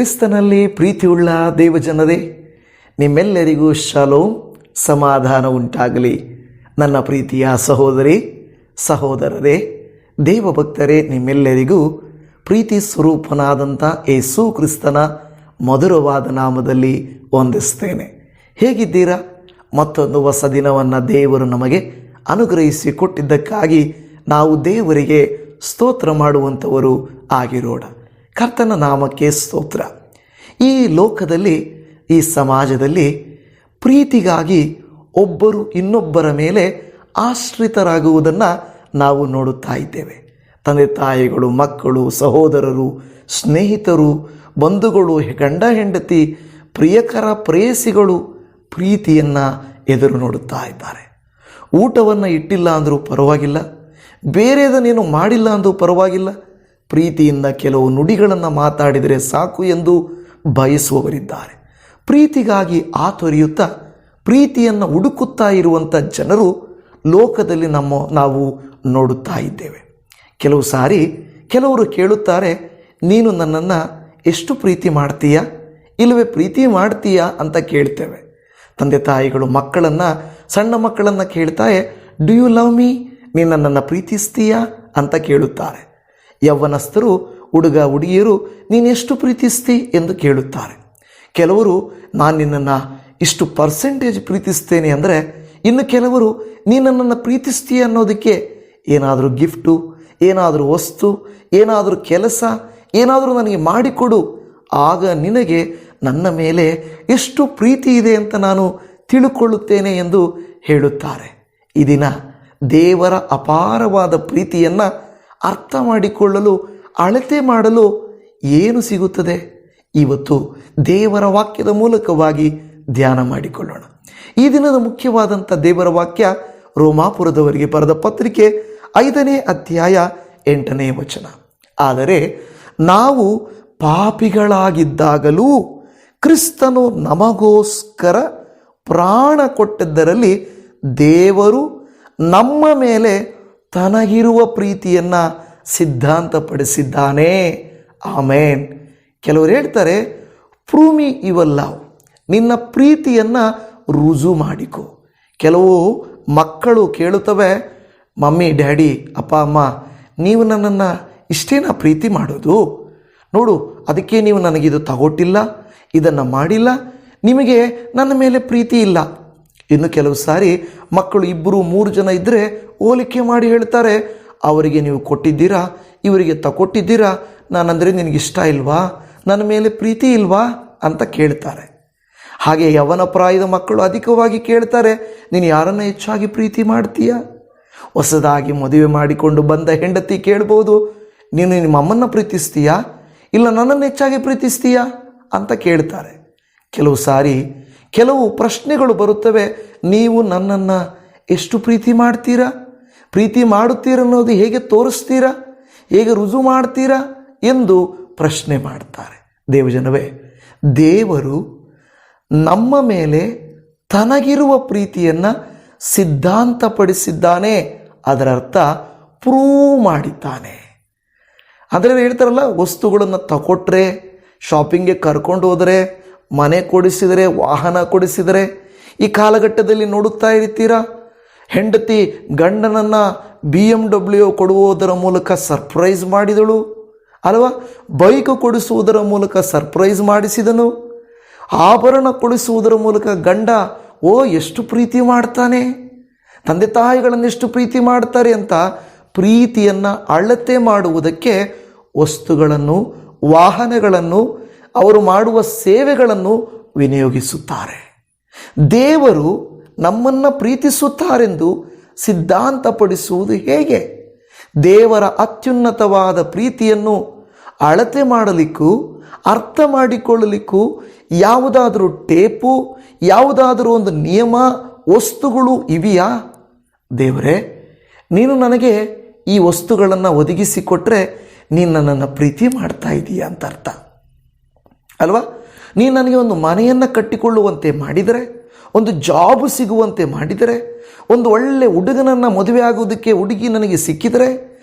ಕ್ರಿಸ್ತನಲ್ಲಿ ಪ್ರೀತಿಯುಳ್ಳ ದೇವಜನರೇ, ನಿಮ್ಮೆಲ್ಲರಿಗೂ ಶಾಲೋಮ್, ಸಮಾಧಾನ ಉಂಟಾಗಲಿ. ನನ್ನ ಪ್ರೀತಿಯ ಸಹೋದರಿ ಸಹೋದರರೇ, ದೇವಭಕ್ತರೇ, ನಿಮ್ಮೆಲ್ಲರಿಗೂ ಪ್ರೀತಿ ಸ್ವರೂಪನಾದಂಥ ಯೇಸು ಕ್ರಿಸ್ತನ ಮಧುರವಾದ ನಾಮದಲ್ಲಿ ವಂದಿಸ್ತೇನೆ. ಹೇಗಿದ್ದೀರಾ? ಮತ್ತೊಂದು ಹೊಸ ದಿನವನ್ನು ದೇವರು ನಮಗೆ ಅನುಗ್ರಹಿಸಿ ಕೊಟ್ಟಿದ್ದಕ್ಕಾಗಿ ನಾವು ದೇವರಿಗೆ ಸ್ತೋತ್ರ ಮಾಡುವಂಥವರು ಆಗಿರೋಣ. ಕರ್ತನ ನಾಮಕ್ಕೆ ಸ್ತೋತ್ರ. ಈ ಲೋಕದಲ್ಲಿ, ಈ ಸಮಾಜದಲ್ಲಿ ಪ್ರೀತಿಗಾಗಿ ಒಬ್ಬರು ಇನ್ನೊಬ್ಬರ ಮೇಲೆ ಆಶ್ರಿತರಾಗುವುದನ್ನು ನಾವು ನೋಡುತ್ತಾ ಇದ್ದೇವೆ. ತಂದೆ ತಾಯಿಗಳು, ಮಕ್ಕಳು, ಸಹೋದರರು, ಸ್ನೇಹಿತರು, ಬಂಧುಗಳು, ಗಂಡ ಹೆಂಡತಿ, ಪ್ರಿಯಕರ ಪ್ರೇಯಸಿಗಳು ಪ್ರೀತಿಯನ್ನು ಎದುರು ನೋಡುತ್ತಾ ಇದ್ದಾರೆ. ಊಟವನ್ನು ಇಟ್ಟಿಲ್ಲ ಅಂದರೂ ಪರವಾಗಿಲ್ಲ, ಬೇರೆದನ್ನೇನು ಮಾಡಿಲ್ಲ ಅಂದರೂ ಪರವಾಗಿಲ್ಲ, ಪ್ರೀತಿಯಿಂದ ಕೆಲವು ನುಡಿಗಳನ್ನು ಮಾತಾಡಿದರೆ ಸಾಕು ಎಂದು ಬಯಸುವವರಿದ್ದಾರೆ. ಪ್ರೀತಿಗಾಗಿ ಆತೊರೆಯುತ್ತಾ ಪ್ರೀತಿಯನ್ನು ಹುಡುಕುತ್ತಾ ಇರುವಂಥ ಜನರು ಲೋಕದಲ್ಲಿ ನಾವು ನೋಡುತ್ತಾ ಇದ್ದೇವೆ. ಕೆಲವು ಸಾರಿ ಕೆಲವರು ಕೇಳುತ್ತಾರೆ, ನೀನು ನನ್ನನ್ನು ಎಷ್ಟು ಪ್ರೀತಿ ಮಾಡ್ತೀಯಾ, ಇಲ್ಲವೇ ಪ್ರೀತಿ ಮಾಡ್ತೀಯಾ ಅಂತ ಕೇಳ್ತೇವೆ. ತಂದೆ ತಾಯಿಗಳು ಮಕ್ಕಳನ್ನು, ಸಣ್ಣ ಮಕ್ಕಳನ್ನು ಕೇಳ್ತಾರೆ, ಡು ಯು ಲವ್ ಮೀ, ನೀನು ನನ್ನನ್ನು ಪ್ರೀತಿಸ್ತೀಯಾ ಅಂತ ಕೇಳುತ್ತಾರೆ. ಯೌವನಸ್ಥರು, ಹುಡುಗ ಹುಡುಗಿಯರು, ನೀನು ಎಷ್ಟು ಪ್ರೀತಿಸ್ತೀ ಎಂದು ಕೇಳುತ್ತಾರೆ. ಕೆಲವರು, ನಾನು ನಿನ್ನನ್ನು ಇಷ್ಟು ಪರ್ಸೆಂಟೇಜ್ ಪ್ರೀತಿಸ್ತೇನೆ ಅಂದರೆ, ಇನ್ನು ಕೆಲವರು, ನೀನು ನನ್ನನ್ನು ಪ್ರೀತಿಸ್ತೀಯ ಅನ್ನೋದಕ್ಕೆ ಏನಾದರೂ ಗಿಫ್ಟು, ಏನಾದರೂ ವಸ್ತು, ಏನಾದರೂ ಕೆಲಸ, ಏನಾದರೂ ನನಗೆ ಮಾಡಿಕೊಡು, ಆಗ ನಿನಗೆ ನನ್ನ ಮೇಲೆ ಎಷ್ಟು ಪ್ರೀತಿ ಇದೆ ಅಂತ ನಾನು ತಿಳುಕೊಳ್ಳುತ್ತೇನೆ ಎಂದು ಹೇಳುತ್ತಾರೆ. ಈ ದಿನ ದೇವರ ಅಪಾರವಾದ ಪ್ರೀತಿಯನ್ನು ಅರ್ಥ ಮಾಡಿಕೊಳ್ಳಲು, ಅಳತೆ ಮಾಡಲು ಏನು ಸಿಗುತ್ತದೆ? ಇವತ್ತು ದೇವರ ವಾಕ್ಯದ ಮೂಲಕವಾಗಿ ಧ್ಯಾನ ಮಾಡಿಕೊಳ್ಳೋಣ. ಈ ದಿನದ ಮುಖ್ಯವಾದಂಥ ದೇವರ ವಾಕ್ಯ ರೋಮಾಪುರದವರಿಗೆ ಬರೆದ ಪತ್ರಿಕೆ 5ನೇ ಅಧ್ಯಾಯ 8ನೇ ವಚನ. ಆದರೆ ನಾವು ಪಾಪಿಗಳಾಗಿದ್ದಾಗಲೂ ಕ್ರಿಸ್ತನು ನಮಗೋಸ್ಕರ ಪ್ರಾಣ ಕೊಟ್ಟದ್ದರಲ್ಲಿ ದೇವರು ನಮ್ಮ ಮೇಲೆ ತನಗಿರುವ ಪ್ರೀತಿಯನ್ನು ಸಿದ್ಧಾಂತಪಡಿಸಿದ್ದಾನೆ. ಆಮೇನ್. ಕೆಲವರು ಹೇಳ್ತಾರೆ, ಪ್ರೂವ್ ಮೀ ಯುವರ್ ಲವ್, ನಿನ್ನ ಪ್ರೀತಿಯನ್ನು ರುಜು ಮಾಡಿಕೊ. ಕೆಲವು ಮಕ್ಕಳು ಕೇಳುತ್ತವೆ, ಮಮ್ಮಿ, ಡ್ಯಾಡಿ, ಅಪ್ಪ ಅಮ್ಮ, ನೀವು ನನ್ನನ್ನು ಇಷ್ಟೇನಾ ಪ್ರೀತಿ ಮಾಡೋದು? ನೋಡು, ಅದಕ್ಕೆ ನೀವು ನನಗಿದು ತಗೊಟ್ಟಿಲ್ಲ, ಇದನ್ನು ಮಾಡಿಲ್ಲ, ನಿಮಗೆ ನನ್ನ ಮೇಲೆ ಪ್ರೀತಿ ಇಲ್ಲ. ಇನ್ನು ಕೆಲವು ಸಾರಿ ಮಕ್ಕಳು 2-3 ಜನ ಇದ್ದರೆ ಹೋಲಿಕೆ ಮಾಡಿ ಹೇಳ್ತಾರೆ, ಅವರಿಗೆ ನೀವು ಕೊಟ್ಟಿದ್ದೀರಾ, ಇವರಿಗೆ ತಗೊಟ್ಟಿದ್ದೀರಾ, ನಾನಂದರೆ ನಿನಗಿಷ್ಟ ಇಲ್ವಾ, ನನ್ನ ಮೇಲೆ ಪ್ರೀತಿ ಇಲ್ವಾ ಅಂತ ಕೇಳ್ತಾರೆ. ಹಾಗೆ ಯವನ ಪ್ರಾಯದ ಮಕ್ಕಳು ಅಧಿಕವಾಗಿ ಕೇಳ್ತಾರೆ, ನೀನು ಯಾರನ್ನು ಹೆಚ್ಚಾಗಿ ಪ್ರೀತಿ ಮಾಡ್ತೀಯಾ? ಹೊಸದಾಗಿ ಮದುವೆ ಮಾಡಿಕೊಂಡು ಬಂದ ಹೆಂಡತಿ ಕೇಳ್ಬೋದು, ನೀನು ನಿಮ್ಮ ಅಮ್ಮನ್ನು ಪ್ರೀತಿಸ್ತೀಯಾ, ಇಲ್ಲ ನನ್ನನ್ನು ಹೆಚ್ಚಾಗಿ ಪ್ರೀತಿಸ್ತೀಯಾ ಅಂತ ಕೇಳ್ತಾರೆ. ಕೆಲವು ಸಾರಿ ಕೆಲವು ಪ್ರಶ್ನೆಗಳು ಬರುತ್ತವೆ, ನೀವು ನನ್ನನ್ನು ಎಷ್ಟು ಪ್ರೀತಿ ಮಾಡ್ತೀರಾ, ಪ್ರೀತಿ ಮಾಡುತ್ತೀರನ್ನೋದು ಹೇಗೆ ತೋರಿಸ್ತೀರಾ, ಹೇಗೆ ರುಜು ಮಾಡ್ತೀರಾ ಎಂದು ಪ್ರಶ್ನೆ ಮಾಡ್ತಾರೆ. ದೇವಜನವೇ, ದೇವರು ನಮ್ಮ ಮೇಲೆ ತನಗಿರುವ ಪ್ರೀತಿಯನ್ನು ಸಿದ್ಧಾಂತಪಡಿಸಿದ್ದಾನೆ, ಅದರ ಅರ್ಥ ಪ್ರೂವ್ ಮಾಡಿದ್ದಾನೆ. ಅದರಲ್ಲಿ ಹೇಳ್ತಾರಲ್ಲ, ವಸ್ತುಗಳನ್ನು ತಗೊಟ್ರೆ, ಶಾಪಿಂಗ್ಗೆ ಕರ್ಕೊಂಡು ಹೋದರೆ, ಮನೆ ಕೊಡಿಸಿದರೆ, ವಾಹನ ಕೊಡಿಸಿದರೆ, ಈ ಕಾಲಘಟ್ಟದಲ್ಲಿ ನೋಡುತ್ತಾ ಇರ್ತೀರಾ, ಹೆಂಡತಿ ಗಂಡನನ್ನು BMW ಕೊಡುವುದರ ಮೂಲಕ ಸರ್ಪ್ರೈಸ್ ಮಾಡಿದಳು ಅಲ್ವಾ, ಬೈಕ್ ಕೊಡಿಸುವುದರ ಮೂಲಕ ಸರ್ಪ್ರೈಸ್ ಮಾಡಿಸಿದನು, ಆಭರಣ ಕೊಡಿಸುವುದರ ಮೂಲಕ ಗಂಡ ಎಷ್ಟು ಪ್ರೀತಿ ಮಾಡ್ತಾನೆ, ತಂದೆ ತಾಯಿಗಳನ್ನು ಎಷ್ಟು ಪ್ರೀತಿ ಮಾಡ್ತಾರೆ ಅಂತ ಪ್ರೀತಿಯನ್ನು ಅಳತೆ ಮಾಡುವುದಕ್ಕೆ ವಸ್ತುಗಳನ್ನು, ವಾಹನಗಳನ್ನು, ಅವರು ಮಾಡುವ ಸೇವೆಗಳನ್ನು ವಿನಿಯೋಗಿಸುತ್ತಾರೆ. ದೇವರು ನಮ್ಮನ್ನು ಪ್ರೀತಿಸುತ್ತಾರೆಂದು ಸಿದ್ಧಾಂತಪಡಿಸುವುದು ಹೇಗೆ? ದೇವರ ಅತ್ಯುನ್ನತವಾದ ಪ್ರೀತಿಯನ್ನು ಅಳತೆ ಮಾಡಲಿಕ್ಕೂ ಅರ್ಥ ಮಾಡಿಕೊಳ್ಳಲಿಕ್ಕೂ ಯಾವುದಾದರೂ ಟೇಪು, ಯಾವುದಾದರೂ ಒಂದು ನಿಯಮ, ವಸ್ತುಗಳು ಇವೆಯಾ? ದೇವರೇ, ನೀನು ನನಗೆ ಈ ವಸ್ತುಗಳನ್ನು ಒದಗಿಸಿಕೊಟ್ರೆ ನೀನು ನನ್ನನ್ನು ಪ್ರೀತಿ ಮಾಡ್ತಾ ಇದೀಯಾ ಅಂತ ಅರ್ಥ ಅಲ್ವಾ? ನೀನು ನನಗೆ ಒಂದು ಮನೆಯನ್ನು ಕಟ್ಟಿಕೊಳ್ಳುವಂತೆ ಮಾಡಿದರೆ, ಒಂದು ಜಾಬ್ ಸಿಗುವಂತೆ ಮಾಡಿದರೆ, ಒಂದು ಒಳ್ಳೆ ಹುಡುಗನನ್ನು ಮದುವೆ ಆಗುವುದಕ್ಕೆ ಹುಡುಗಿ ನನಗೆ ಸಿಕ್ಕಿದರೆ,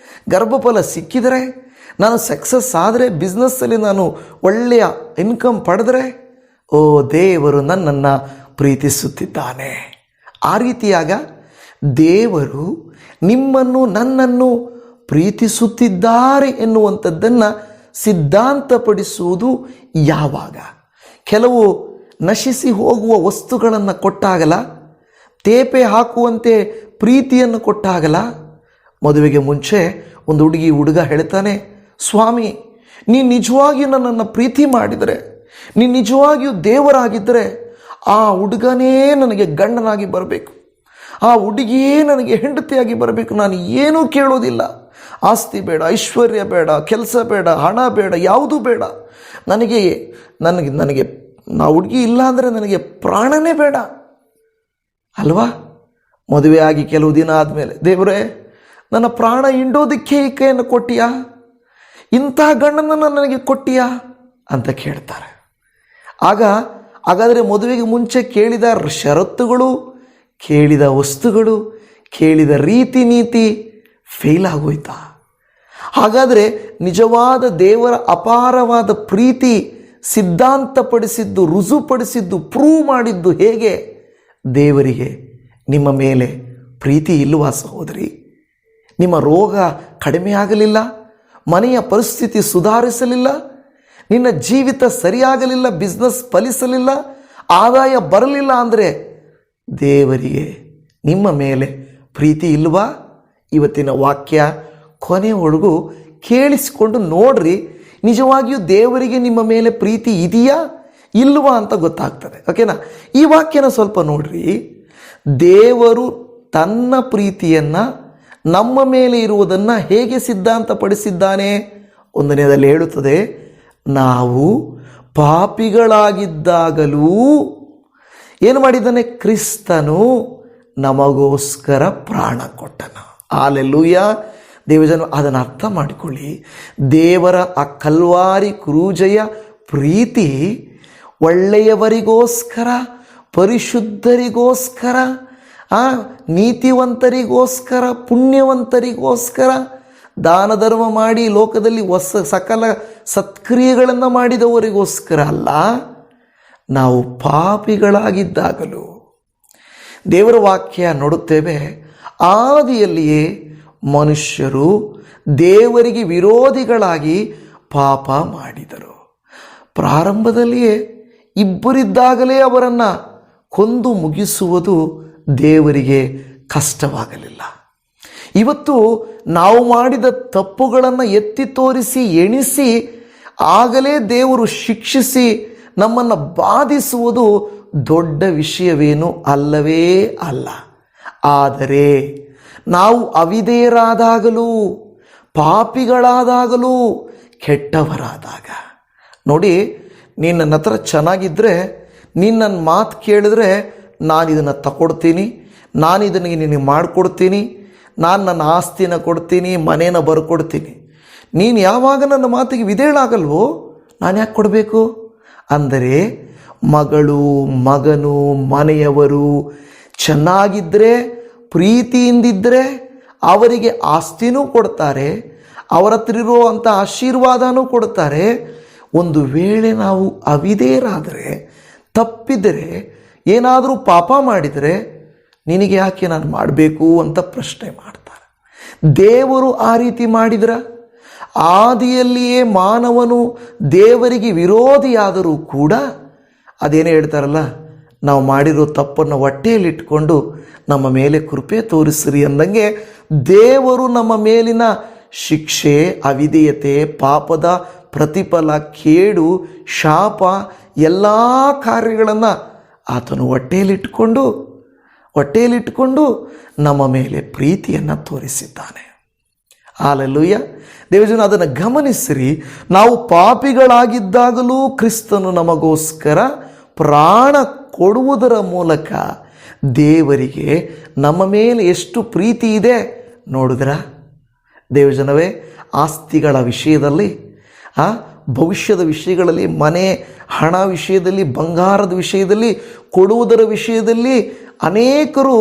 ಗರ್ಭಫಲ ಸಿಕ್ಕಿದರೆ, ನಾನು ಸಕ್ಸಸ್ ಆದರೆ ಬಿಸ್ನೆಸ್ಸಲ್ಲಿ ನಾನು ಒಳ್ಳೆಯ ಇನ್ಕಮ್ ಪಡೆದರೆ, ಓ ದೇವರು ನನ್ನನ್ನು ಪ್ರೀತಿಸುತ್ತಿದ್ದಾನೆ. ಆ ರೀತಿಯಾಗ ದೇವರು ನಿಮ್ಮನ್ನು ನನ್ನನ್ನು ಪ್ರೀತಿಸುತ್ತಿದ್ದಾರೆ ಎನ್ನುವಂಥದ್ದನ್ನು ಸಿದ್ಧಾಂತಪಡಿಸುವುದು ಯಾವಾಗ? ಕೆಲವು ನಶಿಸಿ ಹೋಗುವ ವಸ್ತುಗಳನ್ನು ಕೊಟ್ಟಾಗಲ್ಲ, ತೇಪೆ ಹಾಕುವಂತೆ ಪ್ರೀತಿಯನ್ನು ಕೊಟ್ಟಾಗಲ್ಲ. ಮದುವೆಗೆ ಮುಂಚೆ ಒಂದು ಹುಡುಗ ಹೇಳ್ತಾನೆ, ಸ್ವಾಮಿ ನೀನು ನಿಜವಾಗಿಯೂ ನನ್ನನ್ನು ಪ್ರೀತಿ ಮಾಡಿದರೆ, ನೀನು ನಿಜವಾಗಿಯೂ ದೇವರಾಗಿದ್ದರೆ ಆ ಹುಡುಗನೇ ನನಗೆ ಗಂಡನಾಗಿ ಬರಬೇಕು, ಆ ಹುಡುಗಿಯೇ ನನಗೆ ಹೆಂಡತಿಯಾಗಿ ಬರಬೇಕು. ನಾನು ಏನೂ ಕೇಳೋದಿಲ್ಲ, ಆಸ್ತಿ ಬೇಡ, ಐಶ್ವರ್ಯ ಬೇಡ, ಕೆಲಸ ಬೇಡ, ಹಣ ಬೇಡ, ಯಾವುದೂ ಬೇಡ. ನನಗೆ ನಾ ಹುಡುಗಿ ಇಲ್ಲ ಅಂದರೆ ನನಗೆ ಪ್ರಾಣನೇ ಬೇಡ ಅಲ್ವಾ? ಮದುವೆ ಆಗಿ ಕೆಲವು ದಿನ ಆದಮೇಲೆ, ದೇವರೇ ನನ್ನ ಪ್ರಾಣ ಹಿಂಡೋದಕ್ಕೆ ಈ ಕೈಯನ್ನು ಕೊಟ್ಟಿಯಾ, ಇಂಥ ಗಂಡನನ್ನು ನನಗೆ ಕೊಟ್ಟಿಯಾ ಅಂತ ಕೇಳ್ತಾರೆ. ಹಾಗಾದರೆ ಮದುವೆಗೆ ಮುಂಚೆ ಕೇಳಿದ ಷರತ್ತುಗಳು, ಕೇಳಿದ ವಸ್ತುಗಳು, ಕೇಳಿದ ರೀತಿ ನೀತಿ ಫೇಲ್ ಆಗೋಯ್ತಾ? ಹಾಗಾದರೆ ನಿಜವಾದ ದೇವರ ಅಪಾರವಾದ ಪ್ರೀತಿ ಸಿದ್ಧಾಂತಪಡಿಸಿದ್ದು, ರುಜುಪಡಿಸಿದ್ದು, ಪ್ರೂವ್ ಮಾಡಿದ್ದು ಹೇಗೆ? ದೇವರಿಗೆ ನಿಮ್ಮ ಮೇಲೆ ಪ್ರೀತಿ ಇಲ್ಲವಾ ಸಹೋದರಿ? ನಿಮ್ಮ ರೋಗ ಕಡಿಮೆ ಆಗಲಿಲ್ಲ, ಮನೆಯ ಪರಿಸ್ಥಿತಿ ಸುಧಾರಿಸಲಿಲ್ಲ, ನಿನ್ನ ಜೀವಿತ ಸರಿಯಾಗಲಿಲ್ಲ, ಬಿಸ್ನೆಸ್ ಫಲಿಸಲಿಲ್ಲ, ಆದಾಯ ಬರಲಿಲ್ಲ ಅಂದರೆ ದೇವರಿಗೆ ನಿಮ್ಮ ಮೇಲೆ ಪ್ರೀತಿ ಇಲ್ವಾ? ಇವತ್ತಿನ ವಾಕ್ಯ ಕೊನೆಯವರೆಗೂ ಕೇಳಿಸಿಕೊಂಡು ನೋಡ್ರಿ, ನಿಜವಾಗಿಯೂ ದೇವರಿಗೆ ನಿಮ್ಮ ಮೇಲೆ ಪ್ರೀತಿ ಇದೆಯಾ ಇಲ್ವಾ ಅಂತ ಗೊತ್ತಾಗ್ತದೆ. ಓಕೆನಾ? ಈ ವಾಕ್ಯನ ಸ್ವಲ್ಪ ನೋಡ್ರಿ. ದೇವರು ತನ್ನ ಪ್ರೀತಿಯನ್ನು ನಮ್ಮ ಮೇಲೆ ಇರುವುದನ್ನು ಹೇಗೆ ಸಿದ್ಧಾಂತಪಡಿಸಿದ್ದಾನೆ? ಒಂದನೇದಲ್ಲಿ ಹೇಳುತ್ತದೆ, ನಾವು ಪಾಪಿಗಳಾಗಿದ್ದಾಗಲೂ ಏನು ಮಾಡಿದ್ದಾನೆ? ಕ್ರಿಸ್ತನು ನಮಗೋಸ್ಕರ ಪ್ರಾಣ ಕೊಟ್ಟನು. ಹಾಲೆಲೂಯ. ದೇವಜನ ಅದನ್ನು ಅರ್ಥ ಮಾಡಿಕೊಳ್ಳಿ. ದೇವರ ಆ ಕಲ್ವಾರಿ ಕ್ರೂಜೆಯ ಪ್ರೀತಿ ಒಳ್ಳೆಯವರಿಗೋಸ್ಕರ, ಪರಿಶುದ್ಧರಿಗೋಸ್ಕರ, ನೀತಿವಂತರಿಗೋಸ್ಕರ, ಪುಣ್ಯವಂತರಿಗೋಸ್ಕರ, ದಾನ ಧರ್ಮ ಮಾಡಿ ಲೋಕದಲ್ಲಿ ಸಕಲ ಸತ್ಕ್ರಿಯೆಗಳನ್ನು ಮಾಡಿದವರಿಗೋಸ್ಕರ ಅಲ್ಲ, ನಾವು ಪಾಪಿಗಳಾಗಿದ್ದಾಗಲೂ. ದೇವರ ವಾಕ್ಯ ನೋಡುತ್ತೇವೆ, ಆದಿಯಲ್ಲಿಯೇ ಮನುಷ್ಯರು ದೇವರಿಗೆ ವಿರೋಧಿಗಳಾಗಿ ಪಾಪ ಮಾಡಿದರು. ಪ್ರಾರಂಭದಲ್ಲಿಯೇ ಇಬ್ಬರಿದ್ದಾಗಲೇ ಅವರನ್ನು ಕೊಂದು ಮುಗಿಸುವುದು ದೇವರಿಗೆ ಕಷ್ಟವಾಗಲಿಲ್ಲ. ಇವತ್ತು ನಾವು ಮಾಡಿದ ತಪ್ಪುಗಳನ್ನು ಎತ್ತಿ ತೋರಿಸಿ ಎಣಿಸಿ ಆಗಲೇ ದೇವರು ಶಿಕ್ಷಿಸಿ ನಮ್ಮನ್ನು ಬಾಧಿಸುವುದು ದೊಡ್ಡ ವಿಷಯವೇನು ಅಲ್ಲವೇ ಅಲ್ಲ. ಆದರೆ ನಾವು ಅವಿಧೇಯರಾದಾಗಲೂ, ಪಾಪಿಗಳಾದಾಗಲೂ, ಕೆಟ್ಟವರಾದಾಗ, ನೋಡಿ, ನೀನು ನನ್ನ ಹತ್ರ ಚೆನ್ನಾಗಿದ್ದರೆ, ನೀನು ನನ್ನ ಮಾತು ಕೇಳಿದ್ರೆ ನಾನು ಇದನ್ನು ತಗೊಡ್ತೀನಿ, ನಾನು ಇದನ್ನು ನಿನಗೆ ಮಾಡಿಕೊಡ್ತೀನಿ, ನಾನು ನನ್ನ ಆಸ್ತಿನ ಕೊಡ್ತೀನಿ, ಮನೇನ ಬರ್ಕೊಡ್ತೀನಿ. ನೀನು ಯಾವಾಗ ನನ್ನ ಮಾತಿಗೆ ವಿಧೇಯಳಾಗಲ್ವೋ ನಾನು ಯಾಕೆ ಕೊಡಬೇಕು? ಅಂದರೆ ಮಗಳು, ಮಗನು, ಮನೆಯವರು ಚೆನ್ನಾಗಿದ್ದರೆ, ಪ್ರೀತಿಯಿಂದಿದ್ದರೆ ಅವರಿಗೆ ಆಸ್ತಿನೂ ಕೊಡ್ತಾರೆ, ಅವರ ಹತ್ರ ಇರುವಂಥ ಆಶೀರ್ವಾದನೂ ಕೊಡ್ತಾರೆ. ಒಂದು ವೇಳೆ ನಾವು ಅವಿಧೇಯರಾದರೆ, ತಪ್ಪಿದರೆ, ಏನಾದರೂ ಪಾಪ ಮಾಡಿದರೆ ನಿನಗೆ ಯಾಕೆ ನಾನು ಮಾಡಬೇಕು ಅಂತ ಪ್ರಶ್ನೆ ಮಾಡ್ತಾರೆ. ದೇವರು ಆ ರೀತಿ ಮಾಡಿದ್ರ? ಆದಿಯಲ್ಲಿಯೇ ಮಾನವನು ದೇವರಿಗೆ ವಿರೋಧಿಯಾದರೂ ಕೂಡ ಅದೇನೇ ಹೇಳ್ತಾರಲ್ಲ, ನಾವು ಮಾಡಿರೋ ತಪ್ಪನ್ನು ಹೊಟ್ಟೆಯಲ್ಲಿಟ್ಕೊಂಡು ನಮ್ಮ ಮೇಲೆ ಕೃಪೆ ತೋರಿಸ್ರಿ ಅಂದಂಗೆ ದೇವರು ನಮ್ಮ ಮೇಲಿನ ಶಿಕ್ಷೆ, ಅವಿಧೇಯತೆ, ಪಾಪದ ಪ್ರತಿಫಲ, ಕೇಡು, ಶಾಪ ಎಲ್ಲ ಕಾರ್ಯಗಳನ್ನು ಆತನು ಹೊಟ್ಟೆಯಲ್ಲಿಟ್ಟುಕೊಂಡು ನಮ್ಮ ಮೇಲೆ ಪ್ರೀತಿಯನ್ನು ತೋರಿಸಿದ್ದಾನೆ. ಹಾಲೆಲೂಯ. ದೇವಜನ ಅದನ್ನು ಗಮನಿಸಿರಿ. ನಾವು ಪಾಪಿಗಳಾಗಿದ್ದಾಗಲೂ ಕ್ರಿಸ್ತನು ನಮಗೋಸ್ಕರ ಪ್ರಾಣ ಕೊಡುವುದರ ಮೂಲಕ ದೇವರಿಗೆ ನಮ್ಮ ಮೇಲೆ ಎಷ್ಟು ಪ್ರೀತಿ ಇದೆ ನೋಡಿದ್ರ? ದೇವಜನವೇ, ಆಸ್ತಿಗಳ ವಿಷಯದಲ್ಲಿ, ಭವಿಷ್ಯದ ವಿಷಯಗಳಲ್ಲಿ, ಮನೆ, ಹಣ ವಿಷಯದಲ್ಲಿ, ಬಂಗಾರದ ವಿಷಯದಲ್ಲಿ, ಕೊಡುವುದರ ವಿಷಯದಲ್ಲಿ ಅನೇಕರು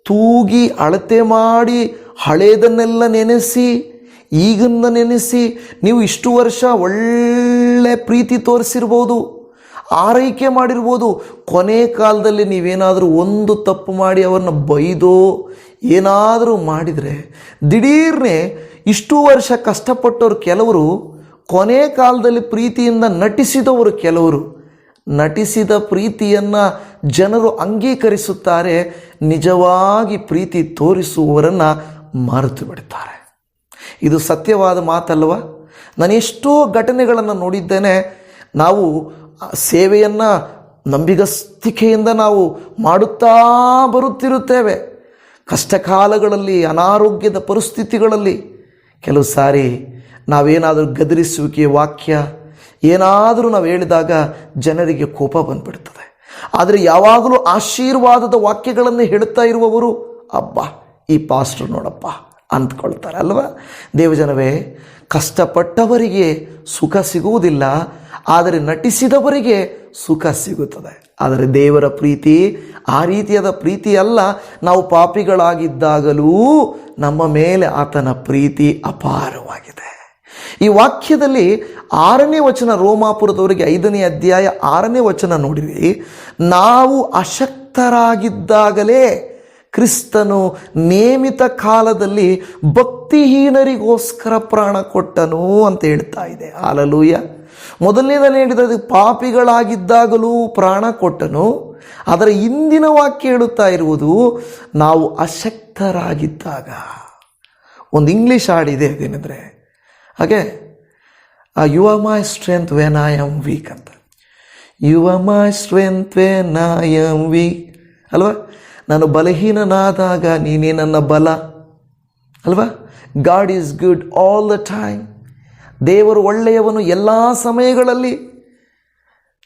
ತೂಗಿ ಅಳತೆ ಮಾಡಿ ಹಳೆಯದನ್ನೆಲ್ಲ ನೆನೆಸಿ ಈಗನ್ನ ನೆನೆಸಿ ನೀವು ಇಷ್ಟು ವರ್ಷ ಒಳ್ಳೆ ಪ್ರೀತಿ ತೋರಿಸಿರ್ಬೋದು, ಆರೈಕೆ ಮಾಡಿರ್ಬೋದು. ಕೊನೆ ಕಾಲದಲ್ಲಿ ನೀವೇನಾದರೂ ಒಂದು ತಪ್ಪು ಮಾಡಿ ಅವ್ರನ್ನ ಬೈದೋ ಏನಾದರೂ ಮಾಡಿದರೆ ದಿಢೀರ್ನೆ ಇಷ್ಟು ವರ್ಷ ಕಷ್ಟಪಟ್ಟವ್ರು ಕೆಲವರು, ಕೊನೆ ಕಾಲದಲ್ಲಿ ಪ್ರೀತಿಯಿಂದ ನಟಿಸಿದವರು ಕೆಲವರು. ನಟಿಸಿದ ಪ್ರೀತಿಯನ್ನು ಜನರು ಅಂಗೀಕರಿಸುತ್ತಾರೆ, ನಿಜವಾಗಿ ಪ್ರೀತಿ ತೋರಿಸುವವರನ್ನು ಮರೆತು ಬಿಡ್ತಾರೆ. ಇದು ಸತ್ಯವಾದ ಮಾತಲ್ವ? ನಾನು ಎಷ್ಟೋ ಘಟನೆಗಳನ್ನು ನೋಡಿದ್ದೇನೆ. ನಾವು ಸೇವೆಯನ್ನು ನಂಬಿಗಸ್ತಿಕೆಯಿಂದ ನಾವು ಮಾಡುತ್ತಾ ಬರುತ್ತಿರುತ್ತೇವೆ. ಕಷ್ಟ ಕಾಲಗಳಲ್ಲಿ, ಅನಾರೋಗ್ಯದ ಪರಿಸ್ಥಿತಿಗಳಲ್ಲಿ ಕೆಲವು ಸಾರಿ ನಾವೇನಾದರೂ ಗದರಿಸುವಿಕೆ ವಾಕ್ಯ ಏನಾದರೂ ನಾವು ಹೇಳಿದಾಗ ಜನರಿಗೆ ಕೋಪ ಬಂದುಬಿಡ್ತದೆ. ಆದರೆ ಯಾವಾಗಲೂ ಆಶೀರ್ವಾದದ ವಾಕ್ಯಗಳನ್ನು ಹೇಳುತ್ತಾ ಇರುವವರು, ಅಬ್ಬಾ ಈ ಪಾಸ್ಟರ್ ನೋಡಪ್ಪ ಅಂದ್ಕೊಳ್ತಾರೆ ಅಲ್ವ? ದೇವಜನವೇ, ಕಷ್ಟಪಟ್ಟವರಿಗೆ ಸುಖ ಸಿಗುವುದಿಲ್ಲ, ಆದರೆ ನಟಿಸಿದವರಿಗೆ ಸುಖ ಸಿಗುತ್ತದೆ. ಆದರೆ ದೇವರ ಪ್ರೀತಿ ಆ ರೀತಿಯಾದ ಪ್ರೀತಿ ಅಲ್ಲ. ನಾವು ಪಾಪಿಗಳಾಗಿದ್ದಾಗಲೂ ನಮ್ಮ ಮೇಲೆ ಆತನ ಪ್ರೀತಿ ಅಪಾರವಾಗಿದೆ. ಈ ವಾಕ್ಯದಲ್ಲಿ 6ನೇ ವಚನ, ರೋಮಾಪುರದವರಿಗೆ 5ನೇ ಅಧ್ಯಾಯ 6ನೇ ವಚನ ನೋಡಿರಿ. ನಾವು ಅಶಕ್ತರಾಗಿದ್ದಾಗಲೇ ಕ್ರಿಸ್ತನು ನೇಮಿತ ಕಾಲದಲ್ಲಿ ಭಕ್ತಿಹೀನರಿಗೋಸ್ಕರ ಪ್ರಾಣ ಕೊಟ್ಟನು ಅಂತ ಹೇಳ್ತಾ ಇದೆ. ಹಾಲೆಲೂಯ. ಮೊದಲನೇದನ್ನು ಹೇಳಿದರೆ ಪಾಪಿಗಳಾಗಿದ್ದಾಗಲೂ ಪ್ರಾಣ ಕೊಟ್ಟನು. ಅದರ ಹಿಂದಿನ ವಾಕ್ಯ ಹೇಳುತ್ತಾ ಇರುವುದು ನಾವು ಅಶಕ್ತರಾಗಿದ್ದಾಗ. ಒಂದು ಇಂಗ್ಲೀಷ್ ಹಾಡಿದೆ, ಅದೇನೆಂದರೆ ಹಾಗೆ, you are my strength when I am weak ಅಂತ. You are my strength when I am weak ಅಲ್ವಾ? ನಾನು ಬಲಹೀನನಾದಾಗ ನೀನೇ ನನ್ನ ಬಲ ಅಲ್ವಾ? God is good all the time. ದೇವರು ಒಳ್ಳೆಯವನು ಎಲ್ಲ ಸಮಯಗಳಲ್ಲಿ.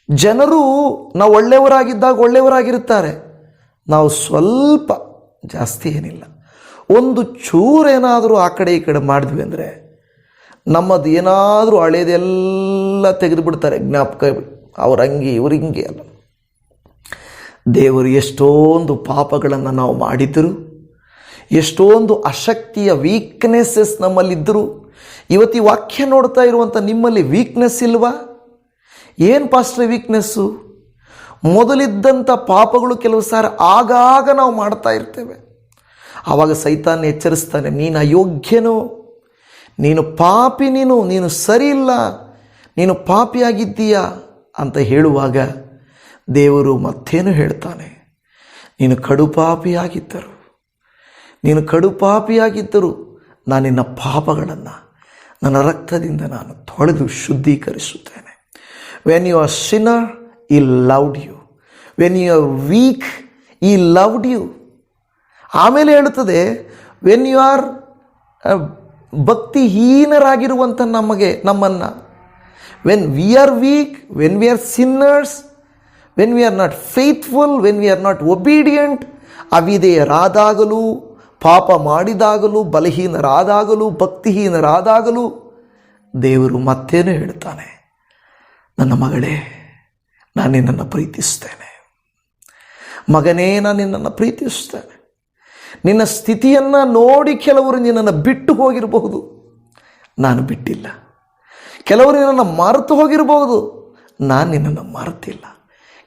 ಜನರು ನಾವು ಒಳ್ಳೆಯವರಾಗಿದ್ದಾಗ ಒಳ್ಳೆಯವರಾಗಿರುತ್ತಾರೆ. ನಾವು ಸ್ವಲ್ಪ, ಜಾಸ್ತಿ ಏನಿಲ್ಲ, ಒಂದು ಚೂರೇನಾದರೂ ಆ ಕಡೆ ಈ ಕಡೆ ಮಾಡಿದ್ವಿ ಅಂದರೆ ನಮ್ಮದು ಏನಾದರೂ ಹಳೇದೆಲ್ಲ ತೆಗೆದುಬಿಡ್ತಾರೆ, ಜ್ಞಾಪಕ. ಅವ್ರ ಹಂಗೆ ಇವ್ರು ಹಿಂಗೆ ಅಲ್ಲ. ದೇವರು ಎಷ್ಟೊಂದು ಪಾಪಗಳನ್ನು ನಾವು ಮಾಡಿದ್ದರು, ಎಷ್ಟೊಂದು ಅಶಕ್ತಿಯ ವೀಕ್ನೆಸ್ಸಸ್ ನಮ್ಮಲ್ಲಿದ್ದರು. ಇವತ್ತು ಈ ವಾಕ್ಯ ನೋಡ್ತಾ ಇರುವಂಥ ನಿಮ್ಮಲ್ಲಿ ವೀಕ್ನೆಸ್ ಇಲ್ವಾ? ಏನು ಪಾಸ್ಟ್ರೆ ವೀಕ್ನೆಸ್ಸು? ಮೊದಲಿದ್ದಂಥ ಪಾಪಗಳು ಕೆಲವು ಸಾರಿ ಆಗಾಗ ನಾವು ಮಾಡ್ತಾ ಇರ್ತೇವೆ. ಆವಾಗ ಸೈತಾನ್ ಎಚ್ಚರಿಸ್ತಾನೆ, ನೀನು ಅಯೋಗ್ಯನು, ನೀನು ಪಾಪಿ, ನೀನು ಸರಿ ಇಲ್ಲ, ನೀನು ಪಾಪಿಯಾಗಿದ್ದೀಯಾ ಅಂತ ಹೇಳುವಾಗ ದೇವರು ಮತ್ತೇನು ಹೇಳ್ತಾನೆ? ನೀನು ಕಡುಪಾಪಿಯಾಗಿದ್ದರು ನಾನು ನಿನ್ನ ಪಾಪಗಳನ್ನು ನನ್ನ ರಕ್ತದಿಂದ ನಾನು ತೊಳೆದು ಶುದ್ಧೀಕರಿಸುತ್ತೇನೆ. When you are sinner he loved you, when you are weak he loved you. ಆಮೇಲೆ ಹೇಳುತ್ತದೆ, ವೆನ್ ಯು ಆರ್ ಭಕ್ತಿಹೀನರಾಗಿರುವಂಥ ನಮ್ಮನ್ನು, when we are weak, when we are sinners, when we are not faithful, when we are not obedient, ಅವಿಧೇಯರಾದಾಗಲೂ, ಪಾಪ ಮಾಡಿದಾಗಲೂ, ಬಲಹೀನರಾದಾಗಲೂ, ಭಕ್ತಿಹೀನರಾದಾಗಲೂ ದೇವರು ಮತ್ತೇನು ಹೇಳ್ತಾನೆ? ನನ್ನ ಮಗಳೇ, ನಾನು ನಿನ್ನನ್ನು ಪ್ರೀತಿಸ್ತೇನೆ. ಮಗನೇ, ನಾನು ನಿನ್ನನ್ನು ಪ್ರೀತಿಸ್ತೇನೆ. ನಿನ್ನ ಸ್ಥಿತಿಯನ್ನು ನೋಡಿ ಕೆಲವರು ನಿನ್ನನ್ನು ಬಿಟ್ಟು ಹೋಗಿರಬಹುದು, ನಾನು ಬಿಟ್ಟಿಲ್ಲ. ಕೆಲವರು ನಿನ್ನನ್ನು ಮರೆತು ಹೋಗಿರಬಹುದು, ನಾನು ನಿನ್ನನ್ನು ಮರೆತಿಲ್ಲ.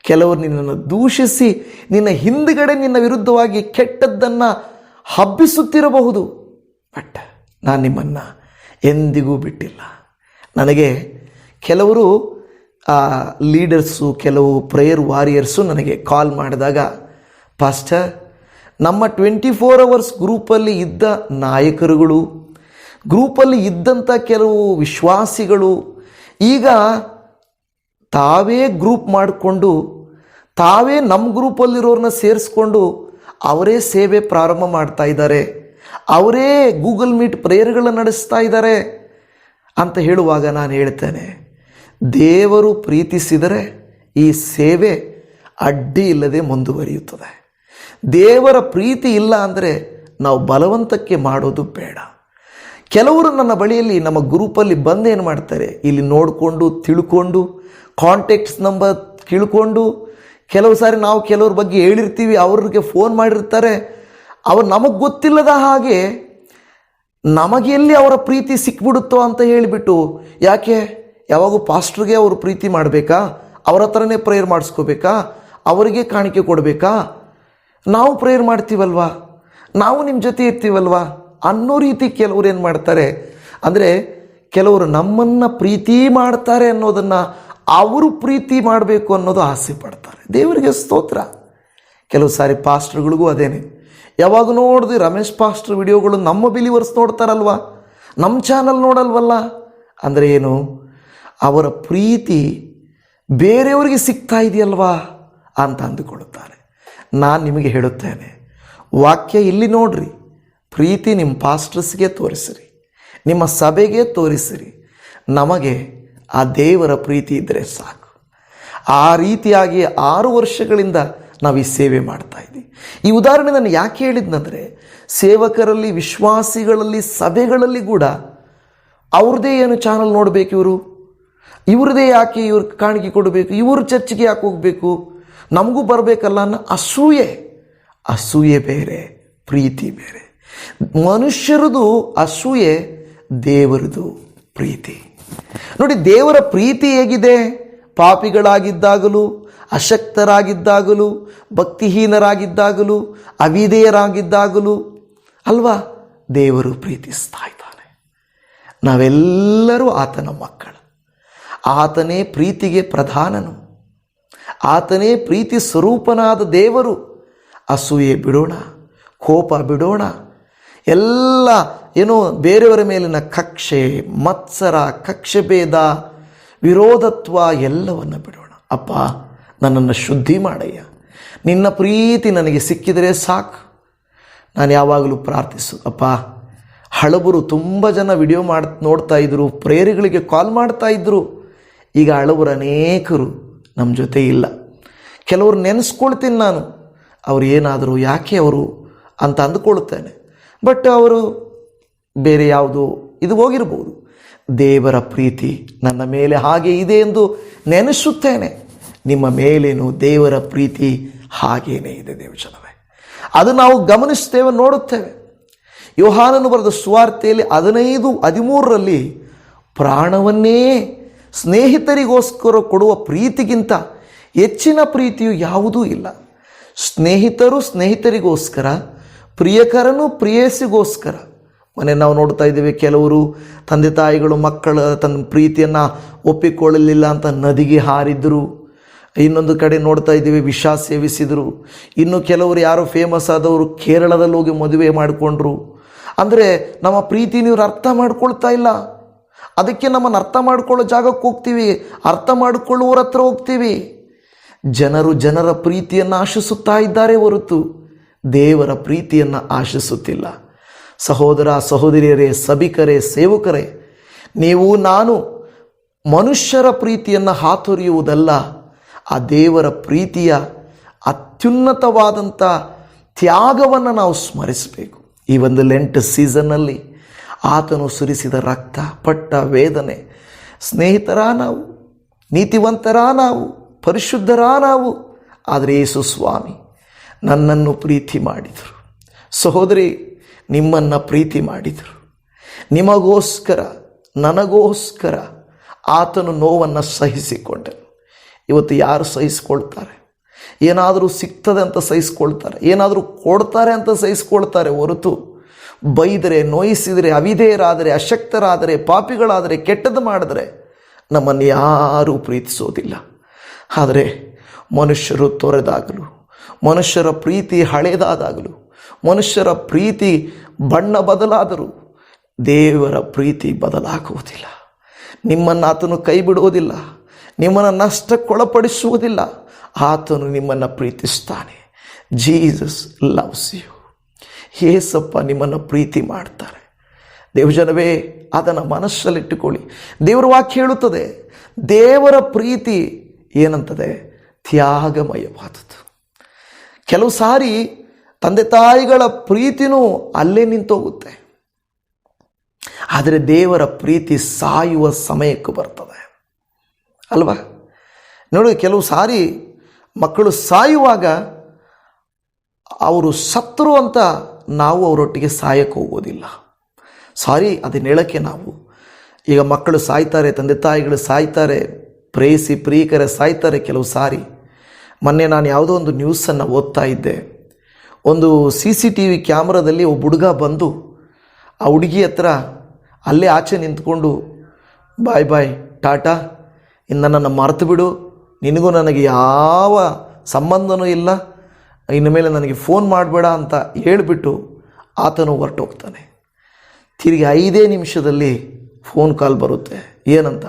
ಕೆಲವರು ನಿನ್ನನ್ನು ದೂಷಿಸಿ ನಿನ್ನ ಹಿಂದುಗಡೆ ನಿನ್ನ ವಿರುದ್ಧವಾಗಿ ಕೆಟ್ಟದ್ದನ್ನು ಹಬ್ಬಿಸುತ್ತಿರಬಹುದು, ಬಟ್ ನಾನು ನಿಮ್ಮನ್ನು ಎಂದಿಗೂ ಬಿಟ್ಟಿಲ್ಲ. ನನಗೆ ಕೆಲವರು ಲೀಡರ್ಸು, ಕೆಲವು ಪ್ರೇಯರ್ ವಾರಿಯರ್ಸು ನನಗೆ ಕಾಲ್ ಮಾಡಿದಾಗ, ಪಾಸ್ಟರ್, ನಮ್ಮ 24 hours ಗ್ರೂಪಲ್ಲಿ ಇದ್ದ ನಾಯಕರುಗಳು, ಗ್ರೂಪಲ್ಲಿ ಇದ್ದಂಥ ಕೆಲವು ವಿಶ್ವಾಸಿಗಳು ಈಗ ತಾವೇ ಗ್ರೂಪ್ ಮಾಡಿಕೊಂಡು, ತಾವೇ ನಮ್ಮ ಗ್ರೂಪಲ್ಲಿರೋರನ್ನ ಸೇರಿಸ್ಕೊಂಡು ಅವರೇ ಸೇವೆ ಪ್ರಾರಂಭ ಮಾಡ್ತಾ ಇದ್ದಾರೆ, ಅವರೇ ಗೂಗಲ್ ಮೀಟ್ ಪ್ರೇಯರ್ಗಳನ್ನು ನಡೆಸ್ತಾ ಇದ್ದಾರೆ ಅಂತ ಹೇಳುವಾಗ ನಾನು ಹೇಳ್ತೇನೆ, ದೇವರು ಪ್ರೀತಿಸಿದರೆ ಈ ಸೇವೆ ಅಡ್ಡಿ ಇಲ್ಲದೆ ಮುಂದುವರಿಯುತ್ತದೆ. ದೇವರ ಪ್ರೀತಿ ಇಲ್ಲ ಅಂದರೆ ನಾವು ಬಲವಂತಕ್ಕೆ ಮಾಡೋದು ಬೇಡ. ಕೆಲವರು ನನ್ನ ಬಳಿಯಲ್ಲಿ ನಮ್ಮ ಗ್ರೂಪಲ್ಲಿ ಬಂದೇನು ಮಾಡ್ತಾರೆ, ಇಲ್ಲಿ ನೋಡಿಕೊಂಡು ತಿಳ್ಕೊಂಡು ಕಾಂಟ್ಯಾಕ್ಟ್ಸ್ ನಂಬರ್ ಕೇಳಿಕೊಂಡು, ಕೆಲವು ಸಾರಿ ನಾವು ಕೆಲವ್ರ ಬಗ್ಗೆ ಹೇಳಿರ್ತೀವಿ, ಅವ್ರಿಗೆ ಫೋನ್ ಮಾಡಿರ್ತಾರೆ, ಅವ್ರು ನಮಗೆ ಗೊತ್ತಿಲ್ಲದ ಹಾಗೆ ನಮಗೆ ಎಲ್ಲಿ ಅವರ ಪ್ರೀತಿ ಸಿಕ್ಬಿಡುತ್ತೋ ಅಂತ ಹೇಳಿಬಿಟ್ಟು, ಯಾಕೆ ಯಾವಾಗೂ ಪಾಸ್ಟ್ರಿಗೆ ಅವರು ಪ್ರೀತಿ ಮಾಡಬೇಕಾ, ಅವರ ಹತ್ರನೇ ಪ್ರೇಯರ್ ಮಾಡಿಸ್ಕೋಬೇಕಾ, ಅವರಿಗೆ ಕಾಣಿಕೆ ಕೊಡಬೇಕಾ, ನಾವು ಪ್ರೇಯರ್ ಮಾಡ್ತೀವಲ್ವಾ, ನಾವು ನಿಮ್ಮ ಜೊತೆ ಇರ್ತೀವಲ್ವಾ ಅನ್ನೋ ರೀತಿ ಕೆಲವರು ಏನು ಮಾಡ್ತಾರೆ ಅಂದರೆ, ಕೆಲವರು ನಮ್ಮನ್ನು ಪ್ರೀತಿ ಮಾಡ್ತಾರೆ ಅನ್ನೋದನ್ನು ಅವರು ಪ್ರೀತಿ ಮಾಡಬೇಕು ಅನ್ನೋದು ಆಸೆ ಪಡ್ತಾರೆ. ದೇವರಿಗೆ ಸ್ತೋತ್ರ. ಕೆಲವು ಸಾರಿ ಪಾಸ್ಟ್ರುಗಳಿಗೂ ಅದೇನೆ, ಯಾವಾಗ ನೋಡಿದ್ವಿ ರಮೇಶ್ ಪಾಸ್ಟ್ರ್ ವಿಡಿಯೋಗಳು ನಮ್ಮ ಬಿಲಿವರ್ಸ್ ನೋಡ್ತಾರಲ್ವ, ನಮ್ಮ ಚಾನಲ್ ನೋಡಲ್ವಲ್ಲ. ಅಂದರೆ ಏನು, ಅವರ ಪ್ರೀತಿ ಬೇರೆಯವರಿಗೆ ಸಿಗ್ತಾ ಇದೆಯಲ್ವಾ ಅಂತ ಅಂದುಕೊಳ್ಳುತ್ತಾರೆ. ನಾನು ನಿಮಗೆ ಹೇಳುತ್ತೇನೆ, ವಾಕ್ಯ ಇಲ್ಲಿ ನೋಡ್ರಿ, ಪ್ರೀತಿ ನಿಮ್ಮ ಪಾಸ್ಟರ್ಸ್ಗೆ ತೋರಿಸಿರಿ, ನಿಮ್ಮ ಸಭೆಗೆ ತೋರಿಸಿರಿ. ನಮಗೆ ಆ ದೇವರ ಪ್ರೀತಿ ಇದ್ದರೆ ಸಾಕು. ಆ ರೀತಿಯಾಗಿ 6 ವರ್ಷಗಳಿಂದ ನಾವು ಈ ಸೇವೆ ಮಾಡ್ತಾ ಇದ್ದೀವಿ. ಈ ಉದಾಹರಣೆ ನಾನು ಯಾಕೆ ಹೇಳಿದ್ನಂದರೆ, ಸೇವಕರಲ್ಲಿ, ವಿಶ್ವಾಸಿಗಳಲ್ಲಿ, ಸಭೆಗಳಲ್ಲಿ ಕೂಡ ಅವ್ರದ್ದೇ ಏನು ಚಾನಲ್ ನೋಡಬೇಕು, ಇವ್ರದ್ದೇ ಯಾಕೆ ಇವ್ರ ಕಾಣಿಕೆ ಕೊಡಬೇಕು, ಇವರು ಚರ್ಚಿಗೆ ಯಾಕೆ ಹೋಗಬೇಕು, ನಮಗೂ ಬರಬೇಕಲ್ಲ ಅನ್ನೋ ಅಸೂಯೆ ಬೇರೆ, ಪ್ರೀತಿ ಬೇರೆ. ಮನುಷ್ಯರದು ಅಸೂಯೆ, ದೇವರದು ಪ್ರೀತಿ. ನೋಡಿ, ದೇವರ ಪ್ರೀತಿ ಹೇಗಿದೆ? ಪಾಪಿಗಳಾಗಿದ್ದಾಗಲೂ, ಅಶಕ್ತರಾಗಿದ್ದಾಗಲೂ, ಭಕ್ತಿಹೀನರಾಗಿದ್ದಾಗಲೂ, ಅವಿಧೇಯರಾಗಿದ್ದಾಗಲೂ ಅಲ್ವಾ ದೇವರು ಪ್ರೀತಿಸ್ತಾ ಇದ್ದಾನೆ. ನಾವೆಲ್ಲರೂ ಆತನ ಮಕ್ಕಳು. ಆತನೇ ಪ್ರೀತಿಗೆ ಪ್ರಧಾನನು, ಆತನೇ ಪ್ರೀತಿ ಸ್ವರೂಪನಾದ ದೇವರು. ಅಸೂಯೆ ಬಿಡೋಣ, ಕೋಪ ಬಿಡೋಣ, ಎಲ್ಲ ಏನೋ ಬೇರೆಯವರ ಮೇಲಿನ ಕಕ್ಷೆ, ಮತ್ಸರ, ಕಕ್ಷೆ ಭೇದ, ವಿರೋಧತ್ವ ಎಲ್ಲವನ್ನು ಬಿಡೋಣ. ಅಪ್ಪ, ನನ್ನನ್ನು ಶುದ್ಧಿ ಮಾಡಯ್ಯ, ನಿನ್ನ ಪ್ರೀತಿ ನನಗೆ ಸಿಕ್ಕಿದರೆ ಸಾಕು. ನಾನು ಯಾವಾಗಲೂ ಅಪ್ಪ, ಹಳಬರು ತುಂಬ ಜನ ವಿಡಿಯೋ ನೋಡ್ತಾ ಇದ್ದರು, ಪ್ರೇರಿಗಳಿಗೆ ಕಾಲ್ ಮಾಡ್ತಾ ಇದ್ದರು. ಈಗ ಹಳಬರು ಅನೇಕರು ನಮ್ಮ ಜೊತೆ ಇಲ್ಲ. ಕೆಲವರು ನೆನೆಸ್ಕೊಳ್ತೀನಿ ನಾನು, ಅವರು ಏನಾದರೂ, ಯಾಕೆ ಅವರು ಅಂತ ಅಂದುಕೊಳ್ಳುತ್ತೇನೆ. ಬಟ್ ಅವರು ಬೇರೆ ಯಾವುದೋ ಇದು ಹೋಗಿರ್ಬೋದು. ದೇವರ ಪ್ರೀತಿ ನನ್ನ ಮೇಲೆ ಹಾಗೆ ಇದೆ ಎಂದು ನೆನೆಸುತ್ತೇನೆ. ನಿಮ್ಮ ಮೇಲೇನು ದೇವರ ಪ್ರೀತಿ ಹಾಗೇನೇ ಇದೆ ದೇವಜನವೇ. ಅದು ನಾವು ಗಮನಿಸ್ತೇವೆ, ನೋಡುತ್ತೇವೆ. ಯೋಹಾನನು ಬರೆದ ಸುವಾರ್ತೆಯಲ್ಲಿ 15:13 ಪ್ರಾಣವನ್ನೇ ಸ್ನೇಹಿತರಿಗೋಸ್ಕರ ಕೊಡುವ ಪ್ರೀತಿಗಿಂತ ಹೆಚ್ಚಿನ ಪ್ರೀತಿಯು ಯಾವುದೂ ಇಲ್ಲ. ಸ್ನೇಹಿತರು ಸ್ನೇಹಿತರಿಗೋಸ್ಕರ, ಪ್ರಿಯಕರನು ಪ್ರಿಯಸಿಗೋಸ್ಕರ. ನಾವು ನೋಡ್ತಾ ಇದ್ದೇವೆ, ಕೆಲವರು ತಂದೆ ತಾಯಿಗಳು ಮಕ್ಕಳ ತನ್ನ ಪ್ರೀತಿಯನ್ನು ಒಪ್ಪಿಕೊಳ್ಳಲಿಲ್ಲ ಅಂತ ನದಿಗೆ ಹಾರಿದ್ರು. ಇನ್ನೊಂದು ಕಡೆ ನೋಡ್ತಾ ಇದ್ದೀವಿ, ವಿಷ ಸೇವಿಸಿದರು. ಇನ್ನು ಕೆಲವರು ಯಾರೋ ಫೇಮಸ್ ಆದವರು ಕೇರಳದಲ್ಲಿ ಹೋಗಿ ಮದುವೆ ಮಾಡಿಕೊಂಡ್ರು. ಅಂದರೆ ನಮ್ಮ ಪ್ರೀತಿ ನೀವು ಅರ್ಥ ಮಾಡ್ಕೊಳ್ತಾ ಇಲ್ಲ. ಅದಕ್ಕೆ ನಮ್ಮನ್ನು ಅರ್ಥ ಮಾಡ್ಕೊಳ್ಳೋ ಜಾಗಕ್ಕೆ ಹೋಗ್ತೀವಿ, ಅರ್ಥ ಮಾಡಿಕೊಳ್ಳುವರ ಹತ್ರ ಹೋಗ್ತೀವಿ. ಜನರ ಪ್ರೀತಿಯನ್ನು ಆಶಿಸುತ್ತಾ ಇದ್ದಾರೆ ಹೊರತು ದೇವರ ಪ್ರೀತಿಯನ್ನು ಆಶಿಸುತ್ತಿಲ್ಲ. ಸಹೋದರ ಸಹೋದರಿಯರೇ, ಸಭಿಕರೇ, ಸೇವಕರೇ, ನೀವು ನಾನು ಮನುಷ್ಯರ ಪ್ರೀತಿಯನ್ನು ಹಾತೊರೆಯುವುದಲ್ಲ, ಆ ದೇವರ ಪ್ರೀತಿಯ ಅತ್ಯುನ್ನತವಾದಂಥ ತ್ಯಾಗವನ್ನು ನಾವು ಸ್ಮರಿಸಬೇಕು. ಈ ಒಂದು ಲೆಂಟ್ ಸೀಸನ್ನಲ್ಲಿ ಆತನು ಸುರಿಸಿದ ರಕ್ತ, ಪಟ್ಟ ವೇದನೆ. ಸ್ನೇಹಿತರ ನಾವು, ನೀತಿವಂತರ ನಾವು, ಪರಿಶುದ್ಧರ ನಾವು. ಆದರೆ ಯೇಸು ಸ್ವಾಮಿ ನನ್ನನ್ನು ಪ್ರೀತಿ ಮಾಡಿದರು. ಸಹೋದರಿ, ನಿಮ್ಮನ್ನು ಪ್ರೀತಿ ಮಾಡಿದರು. ನಿಮಗೋಸ್ಕರ, ನನಗೋಸ್ಕರ ಆತನು ನೋವನ್ನು ಸಹಿಸಿಕೊಂಡನು. ಇವತ್ತು ಯಾರು ಸಹಿಸ್ಕೊಳ್ತಾರೆ? ಏನಾದರೂ ಸಿಗ್ತದೆ ಅಂತ ಸಹಿಸ್ಕೊಳ್ತಾರೆ, ಏನಾದರೂ ಕೊಡ್ತಾರೆ ಅಂತ ಸಹಿಸ್ಕೊಳ್ತಾರೆ ಹೊರತು ಬೈದರೆ, ನೋಯಿಸಿದರೆ, ಅವಿಧೇಯರಾದರೆ, ಅಶಕ್ತರಾದರೆ, ಪಾಪಿಗಳಾದರೆ, ಕೆಟ್ಟದ್ದು ಮಾಡಿದರೆ ನಮ್ಮನ್ನು ಯಾರೂ ಪ್ರೀತಿಸೋದಿಲ್ಲ. ಆದರೆ ಮನುಷ್ಯರು ತೊರೆದಾಗಲು, ಮನುಷ್ಯರ ಪ್ರೀತಿ ಹಳೆಯದಾದಾಗಲು, ಮನುಷ್ಯರ ಪ್ರೀತಿ ಬಣ್ಣ ಬದಲಾದರೂ ದೇವರ ಪ್ರೀತಿ ಬದಲಾಗುವುದಿಲ್ಲ. ನಿಮ್ಮನ್ನು ಆತನು ಕೈ ಬಿಡುವುದಿಲ್ಲ, ನಿಮ್ಮನ್ನು ನಷ್ಟಕ್ಕೊಳಪಡಿಸುವುದಿಲ್ಲ. ಆತನು ನಿಮ್ಮನ್ನು ಪ್ರೀತಿಸ್ತಾನೆ. Jesus loves you. ಯೇಸಪ್ಪ ನಿಮ್ಮನ್ನು ಪ್ರೀತಿ ಮಾಡ್ತಾರೆ. ದೇವಜನವೇ, ಅದನ್ನು ಮನಸ್ಸಲ್ಲಿಟ್ಟುಕೊಳ್ಳಿ. ದೇವರ ವಾಕ್ಯ ಹೇಳುತ್ತದೆ, ದೇವರ ಪ್ರೀತಿ ಏನಂತದೆ? ತ್ಯಾಗಮಯವಾದದ್ದು. ಕೆಲವು ಸಾರಿ ತಂದೆ ತಾಯಿಗಳ ಪ್ರೀತಿನೂ ಅಲ್ಲೇ ನಿಂತೋಗುತ್ತೆ. ಆದರೆ ದೇವರ ಪ್ರೀತಿ ಸಾಯುವ ಸಮಯಕ್ಕೂ ಬರ್ತದೆ ಅಲ್ವಾ? ನೋಡಿ, ಕೆಲವು ಸಾರಿ ಮಕ್ಕಳು ಸಾಯುವಾಗ ಅವರು ಸತ್ತರು ಅಂತ ನಾವು ಅವರೊಟ್ಟಿಗೆ ಸಾಯಕ್ಕೆ ಹೋಗೋದಿಲ್ಲ. ಸಾರಿ ಅದನ್ನ ಹೇಳೋಕ್ಕೆ ನಾವು ಈಗ ಮಕ್ಕಳು ಸಾಯ್ತಾರೆ, ತಂದೆ ತಾಯಿಗಳು ಸಾಯ್ತಾರೆ, ಪ್ರೇಯಸಿ ಪ್ರಿಯಕರ ಸಾಯ್ತಾರೆ ಕೆಲವು ಸಾರಿ. ಮೊನ್ನೆ ನಾನು ಯಾವುದೋ ಒಂದು ನ್ಯೂಸನ್ನು ಓದ್ತಾ ಇದ್ದೆ. ಒಂದು CCTV ಕ್ಯಾಮ್ರಾದಲ್ಲಿ ಒಬ್ಬ ಹುಡುಗ ಬಂದು ಆ ಹುಡುಗಿ ಹತ್ರ ಅಲ್ಲೇ ಆಚೆ ನಿಂತ್ಕೊಂಡು ಬಾಯ್ ಬಾಯ್ ಟಾಟಾ, ಇನ್ನು ನನ್ನನ್ನು ಮರೆತು ಬಿಡು, ನಿನಗೂ ನನಗೆ ಯಾವ ಸಂಬಂಧನೂ ಇಲ್ಲ, ಇನ್ನು ಮೇಲೆ ನನಗೆ ಫೋನ್ ಮಾಡಬೇಡ ಅಂತ ಹೇಳಿಬಿಟ್ಟು ಆತನು ಹೊರಟೋಗ್ತಾನೆ. ತಿರುಗಿ 5 ನಿಮಿಷದಲ್ಲಿ ಫೋನ್ ಕಾಲ್ ಬರುತ್ತೆ. ಏನಂತ?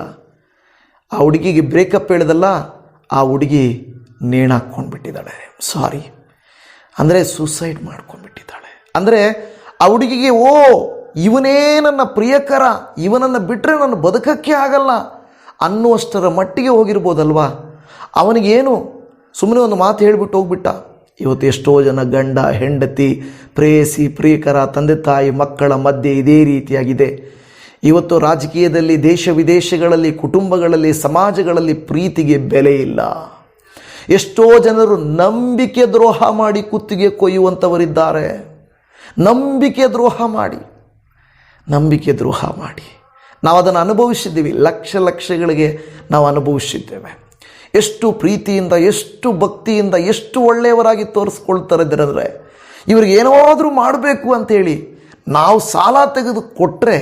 ಆ ಹುಡುಗಿಗೆ ಬ್ರೇಕಪ್ ಹೇಳಿದಲ್ಲ, ಆ ಹುಡುಗಿ ನೇಣಾಕ್ಕೊಂಡ್ಬಿಟ್ಟಿದ್ದಾಳೆ. ಸಾರಿ ಅಂದರೆ ಸೂಸೈಡ್ ಮಾಡ್ಕೊಂಡ್ಬಿಟ್ಟಿದ್ದಾಳೆ. ಅಂದರೆ ಆ ಹುಡುಗಿಗೆ ಇವನೇ ನನ್ನ ಪ್ರಿಯಕರ, ಇವನನ್ನು ಬಿಟ್ಟರೆ ನಾನು ಬದುಕಕ್ಕೆ ಆಗಲ್ಲ ಅನ್ನುವಷ್ಟರ ಮಟ್ಟಿಗೆ ಹೋಗಿರ್ಬೋದಲ್ವಾ. ಅವನಿಗೇನು ಸುಮ್ಮನೆ ಒಂದು ಮಾತು ಹೇಳಿಬಿಟ್ಟು ಹೋಗ್ಬಿಟ್ಟ. ಇವತ್ತು ಎಷ್ಟೋ ಜನ ಗಂಡ ಹೆಂಡತಿ ಪ್ರೇಯಸಿ ಪ್ರಿಯಕರ ತಂದೆ ತಾಯಿ ಮಕ್ಕಳ ಮಧ್ಯೆ ಇದೇ ರೀತಿಯಾಗಿದೆ. ಇವತ್ತು ರಾಜಕೀಯದಲ್ಲಿ, ದೇಶ ವಿದೇಶಗಳಲ್ಲಿ, ಕುಟುಂಬಗಳಲ್ಲಿ, ಸಮಾಜಗಳಲ್ಲಿ ಪ್ರೀತಿಗೆ ಬೆಲೆ ಇಲ್ಲ. ಎಷ್ಟೋ ಜನರು ನಂಬಿಕೆ ದ್ರೋಹ ಮಾಡಿ ಕುತ್ತಿಗೆ ಕೊಯ್ಯುವಂಥವರಿದ್ದಾರೆ. ನಂಬಿಕೆ ದ್ರೋಹ ಮಾಡಿ ನಾವು ಅದನ್ನು ಅನುಭವಿಸಿದ್ದೀವಿ. ಲಕ್ಷಗಳಿಗೆ ನಾವು ಅನುಭವಿಸಿದ್ದೇವೆ. ಎಷ್ಟು ಪ್ರೀತಿಯಿಂದ, ಎಷ್ಟು ಭಕ್ತಿಯಿಂದ, ಎಷ್ಟು ಒಳ್ಳೆಯವರಾಗಿ ತೋರಿಸ್ಕೊಳ್ತಾರೆ ಅಂದರೆ ಇವ್ರಿಗೆ ಏನಾದರೂ ಮಾಡಬೇಕು ಅಂಥೇಳಿ ನಾವು ಸಾಲ ತೆಗೆದು ಕೊಟ್ಟರೆ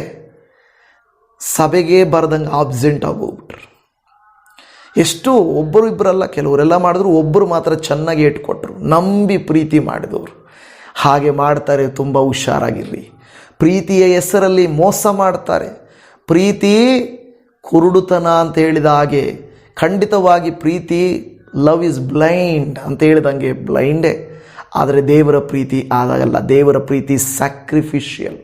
ಸಭೆಗೆ ಬರೆದಂಗೆ ಆಬ್ಸೆಂಟ್ ಆಗೋಗ್ಬಿಟ್ರು. ಎಷ್ಟು ಒಬ್ಬರು ಇಬ್ಬರಲ್ಲ, ಕೆಲವರೆಲ್ಲ ಮಾಡಿದ್ರು, ಒಬ್ಬರು ಮಾತ್ರ ಚೆನ್ನಾಗಿ ಇಟ್ಕೊಟ್ರು. ನಂಬಿ ಪ್ರೀತಿ ಮಾಡಿದವರು ಹಾಗೆ ಮಾಡ್ತಾರೆ. ತುಂಬ ಹುಷಾರಾಗಿರಲಿ. ಪ್ರೀತಿಯ ಹೆಸರಲ್ಲಿ ಮೋಸ ಮಾಡ್ತಾರೆ. ಪ್ರೀತಿ ಕುರುಡುತನ ಅಂತ ಹೇಳಿದ ಹಾಗೆ ಖಂಡಿತವಾಗಿ ಪ್ರೀತಿ ಲವ್ ಈಸ್ ಬ್ಲೈಂಡ್ ಅಂತ ಹೇಳಿದಂಗೆ ಬ್ಲೈಂಡೇ. ಆದರೆ ದೇವರ ಪ್ರೀತಿ ಆಗಲ್ಲ. ದೇವರ ಪ್ರೀತಿ ಸ್ಯಾಕ್ರಿಫಿಷಿಯಲ್.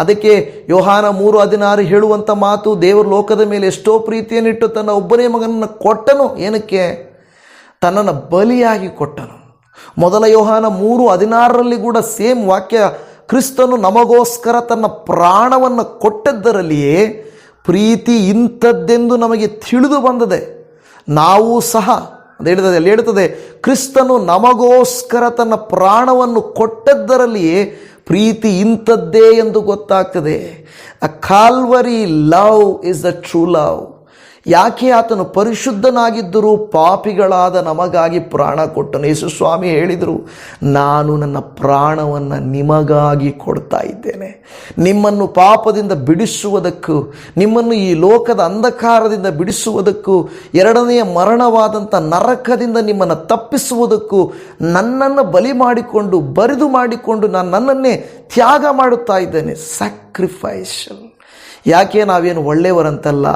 ಅದಕ್ಕೆ ಯೋಹಾನ 3:16 ಹೇಳುವಂಥ ಮಾತು, ದೇವರು ಲೋಕದ ಮೇಲೆ ಎಷ್ಟೋ ಪ್ರೀತಿಯನ್ನಿಟ್ಟು ತನ್ನ ಒಬ್ಬನೇ ಮಗನನ್ನು ಕೊಟ್ಟನು. ಏನಕ್ಕೆ? ತನ್ನನ್ನು ಬಲಿಯಾಗಿ ಕೊಟ್ಟನು. ಮೊದಲ ಯೋಹಾನ 3:16 ಕೂಡ ಸೇಮ್ ವಾಕ್ಯ. ಕ್ರಿಸ್ತನು ನಮಗೋಸ್ಕರ ತನ್ನ ಪ್ರಾಣವನ್ನು ಕೊಟ್ಟದ್ದರಲ್ಲಿಯೇ ಪ್ರೀತಿ ಇಂಥದ್ದೆಂದು ನಮಗೆ ತಿಳಿದು ಬಂದದೆ. ನಾವು ಸಹ ಅಂತ ಹೇಳ್ತದೆ ಕ್ರಿಸ್ತನು ನಮಗೋಸ್ಕರ ತನ್ನ ಪ್ರಾಣವನ್ನು ಕೊಟ್ಟದ್ದರಲ್ಲಿಯೇ ಪ್ರೀತಿ ಇಂಥದ್ದೇ ಎಂದು ಗೊತ್ತಾಗ್ತದೆ. A Calvary love is the true love. ಯಾಕೆ? ಆತನು ಪರಿಶುದ್ಧನಾಗಿದ್ದರೂ ಪಾಪಿಗಳಾದ ನಮಗಾಗಿ ಪ್ರಾಣ ಕೊಟ್ಟನು. ಯೇಸು ಸ್ವಾಮಿ ಹೇಳಿದರು, ನಾನು ನನ್ನ ಪ್ರಾಣವನ್ನು ನಿಮಗಾಗಿ ಕೊಡ್ತಾ ಇದ್ದೇನೆ. ನಿಮ್ಮನ್ನು ಪಾಪದಿಂದ ಬಿಡಿಸುವುದಕ್ಕೂ, ನಿಮ್ಮನ್ನು ಈ ಲೋಕದ ಅಂಧಕಾರದಿಂದ ಬಿಡಿಸುವುದಕ್ಕೂ, ಎರಡನೆಯ ಮರಣವಾದಂಥ ನರಕದಿಂದ ನಿಮ್ಮನ್ನು ತಪ್ಪಿಸುವುದಕ್ಕೂ ನನ್ನನ್ನು ಬಲಿ ಮಾಡಿಕೊಂಡು, ಬರಿದು ಮಾಡಿಕೊಂಡು ನಾನು ನನ್ನನ್ನೇ ತ್ಯಾಗ ಮಾಡುತ್ತಾ ಇದ್ದೇನೆ. ಸ್ಯಾಕ್ರಿಫೈಷಲ್. ಯಾಕೆ? ನಾವೇನು ಒಳ್ಳೆಯವರಂತಲ್ಲ,